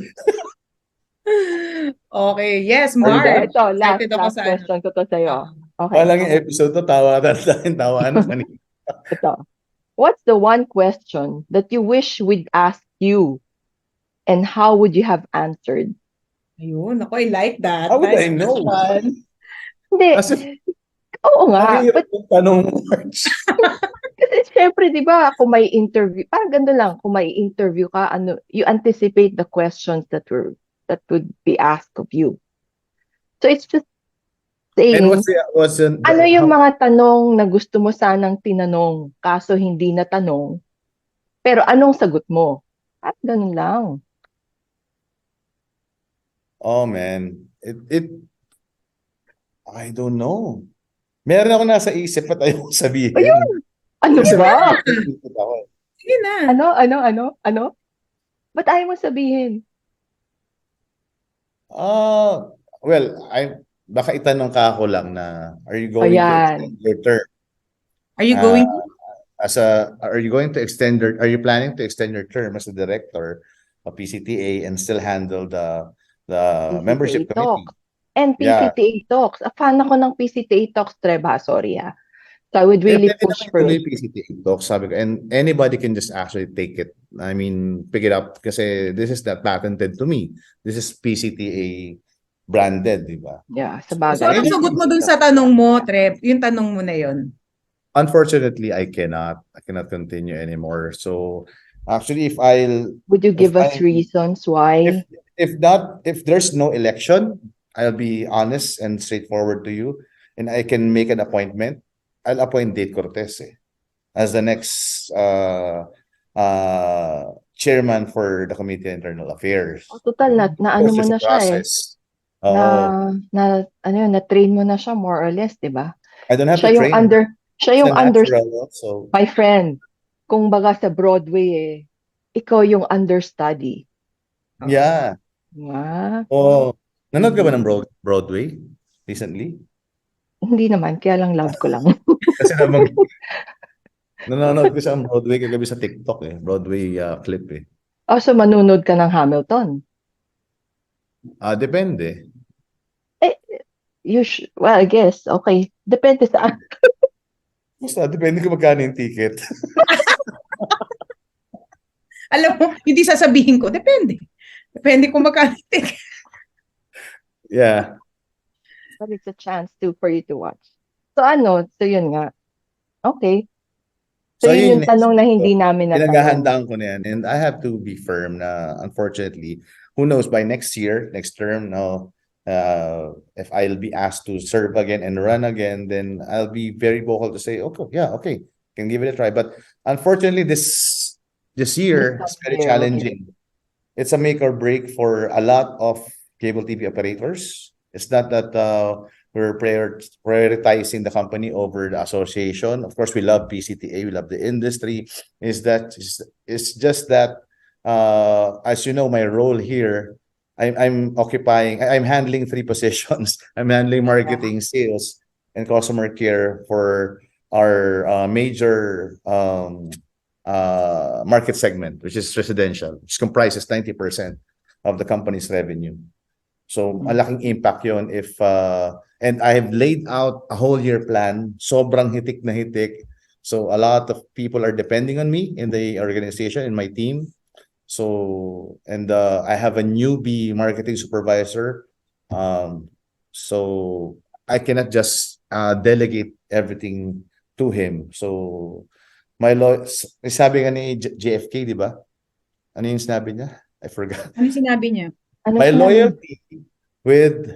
Okay. Yes, Hindi, Marge. ito, Excited ako last sa question ko to sa'yo. Okay. Walang yung episode to, tawaan kanina. Ito. What's the one question that you wish we'd ask you, and how would you have answered? Ayun, ako, I like that. How would Nice I know? question. Hindi. Kasi, Oo nga. ang hirap But ng tanong mo, Marge. kasi syempre, di ba, kung may interview, parang ganda lang, kung may interview ka, you anticipate the questions that would be asked of you. So it's just saying, And ano yung mga tanong na gusto mo sanang tinanong, kaso hindi na tanong, pero anong sagot mo? At ganun lang. Oh man, I don't know. Meron ako nasa isip at ayaw kong sabihin. Ayun! Ano Kasi ba? naiisip ako. Sige na. Ano? Ba't ayaw mo sabihin? Well, baka itanong ka ako lang na, are you going to Ayan. extend your term? Are you going Are you planning to extend your term as a director of PCTA and still handle the membership PCTA committee? Talks. And PCTA Talks. A fan ako ng PCTA Talks, Treb, ha? Sorry, ha? So I would really Pwede push naman for ituloy it. PCTA Talks, sabi ko, and anybody can just actually take it. Pick it up kasi this is not patented to me. This is PCTA branded, di ba? Yeah, sa So bagay. anong sagot mo dun sa tanong mo, Treb? Yung tanong mo na yun. Unfortunately, I cannot continue anymore. So actually, Would you if give us I reasons why? if there's no election, I'll be honest and straightforward to you, and I can make an appointment. I'll appoint Dave Cortez as the next chairman for the Committee on Internal Affairs. Oh, total, na ano Because mo there's na a siya eh. process. Oo. Ano yun, na-train mo na siya more or less, di ba? I don't have to Siya yung train. siya It's a yung natural also. my friend. Kung baga sa Broadway eh, ikaw yung understudy. Yeah. Ah, Oh, nanood ka ba ng Broadway recently? hindi naman, kaya lang love ko lang. Kasi namang nanonood ko sa Broadway kagabi sa TikTok Broadway clip So manunod ka ng Hamilton. Depende. Eh, well, I guess, okay. Depende sa Basta, depende kung magkano yung ticket. Alam mo, hindi sasabihin ko, depende. Depende kung magkano yung ticket. Yeah. but it's a chance for you to watch. So yun nga. Okay. So yun yung tanong na hindi namin natanong. Pinaghahandaan ko na yan. And I have to be firm na unfortunately, who knows, by next year, next term, if I'll be asked to serve again and run again, then I'll be very vocal to say, okay, can give it a try. But unfortunately, this year is very challenging. It's a make or break for a lot of cable TV operators. It's not that we're prioritizing the company over the association. Of course, we love PCTA, we love the industry. It's just that, as you know, my role here, I'm handling 3 positions. I'm handling marketing, sales, and customer care for our major market segment, which is residential, which comprises 90% of the company's revenue. So, malaking impact yon if and I have laid out a whole year plan, sobrang hitik na hitik. So, a lot of people are depending on me in the organization, in my team. So, and I have a newbie marketing supervisor. So, I cannot just delegate everything to him. So, sabi nga ni JFK, di ba? Ano yung sinabi niya? I forgot. Ano sinabi niya? My loyalty with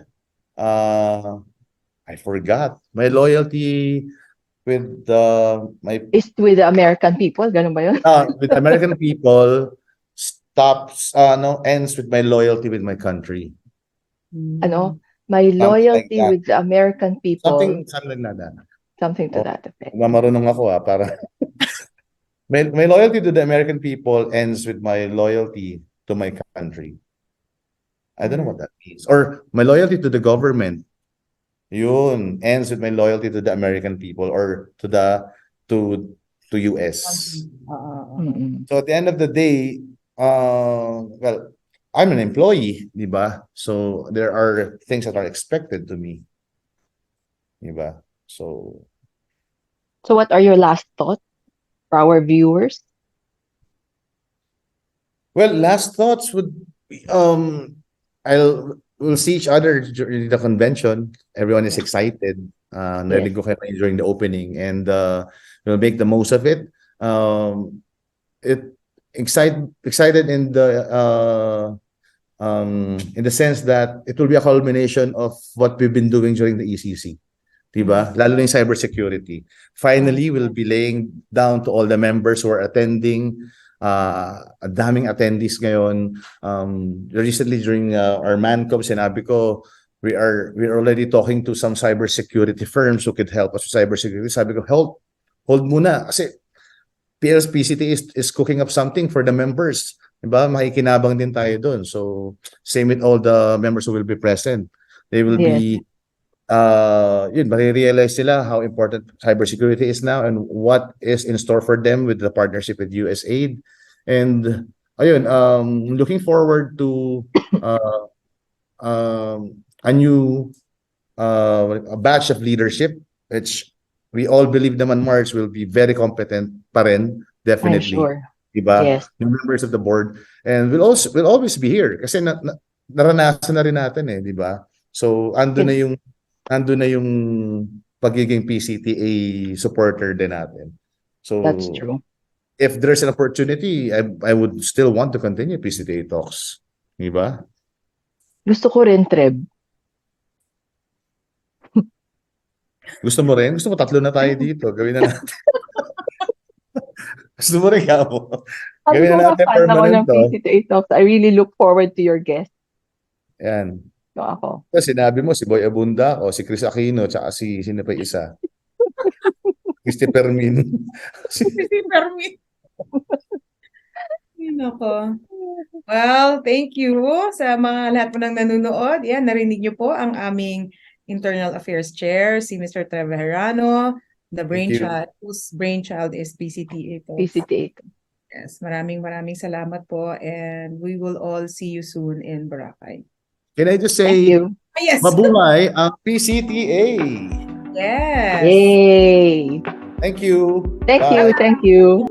I forgot. My loyalty with is with the American people, ganun ba yun? with American people ends with my loyalty with my country. My loyalty like with the American people. Something like that. Something to that effect. Marunong ako para my loyalty to the American people ends with my loyalty to my country. I don't know what that means. Or my loyalty to the government, yun, ends with my loyalty to the American people or to US. So at the end of the day, well, I'm an employee, di ba? So there are things that are expected to me. Di ba? So what are your last thoughts for our viewers? Well, last thoughts would be, we'll see each other during the convention. Everyone is excited. Narinig ko kayo during the opening, and we'll make the most of it. Excited in the sense that it will be a culmination of what we've been doing during the ECC. Diba? Lalo na yung cybersecurity. Finally, we'll be laying down to all the members who are attending. Daming attendees ngayon. Recently during our ManCom, sinabi ko, we're already talking to some cybersecurity firms who could help us with cybersecurity. Sabi ko, hold muna. Kasi PCTA is cooking up something for the members. Diba? Makikinabang din tayo doon. So, same with all the members who will be present. They will be marirealize sila how important cybersecurity is now and what is in store for them with the partnership with USAID. And looking forward to a new a batch of leadership, which we all believe naman Mars will be very competent pa rin, definitely. I'm sure. Diba? Yes. New members of the board. And we'll always be here kasi naranasan na rin natin di ba? So ando na yung pagiging PCTA supporter din natin. So That's true. if there's an opportunity, I would still want to continue PCTA Talks. Di ba? Gusto ko rin, Treb. Gusto mo rin? Gusto mo tatlo na tayo dito. Gawin na natin. Gusto mo rin, Gabo? Sabi Gawin ko na nga, natin fan ako permanent ng to. PCTA Talks. I really look forward to your guest. Yan. So, ako. Kasi sinabi mo, si Boy Abunda o si Chris Aquino, tsaka sino pa yung isa? Christy Permin. Si Permi. Ay, nako. Well, thank you sa mga lahat po ng nanonood. Yan, narinig niyo po ang aming Internal Affairs Chair, si Mr. Treb Vegerano, Thank you. whose brainchild is PCTA Talks. PCTA. Yes, maraming salamat po, and we will all see you soon in Boracay. Can I just Thank say, you. Yes. mabuhay ang PCTA. Yes. Yay! Thank you. Thank Bye. you. Thank you.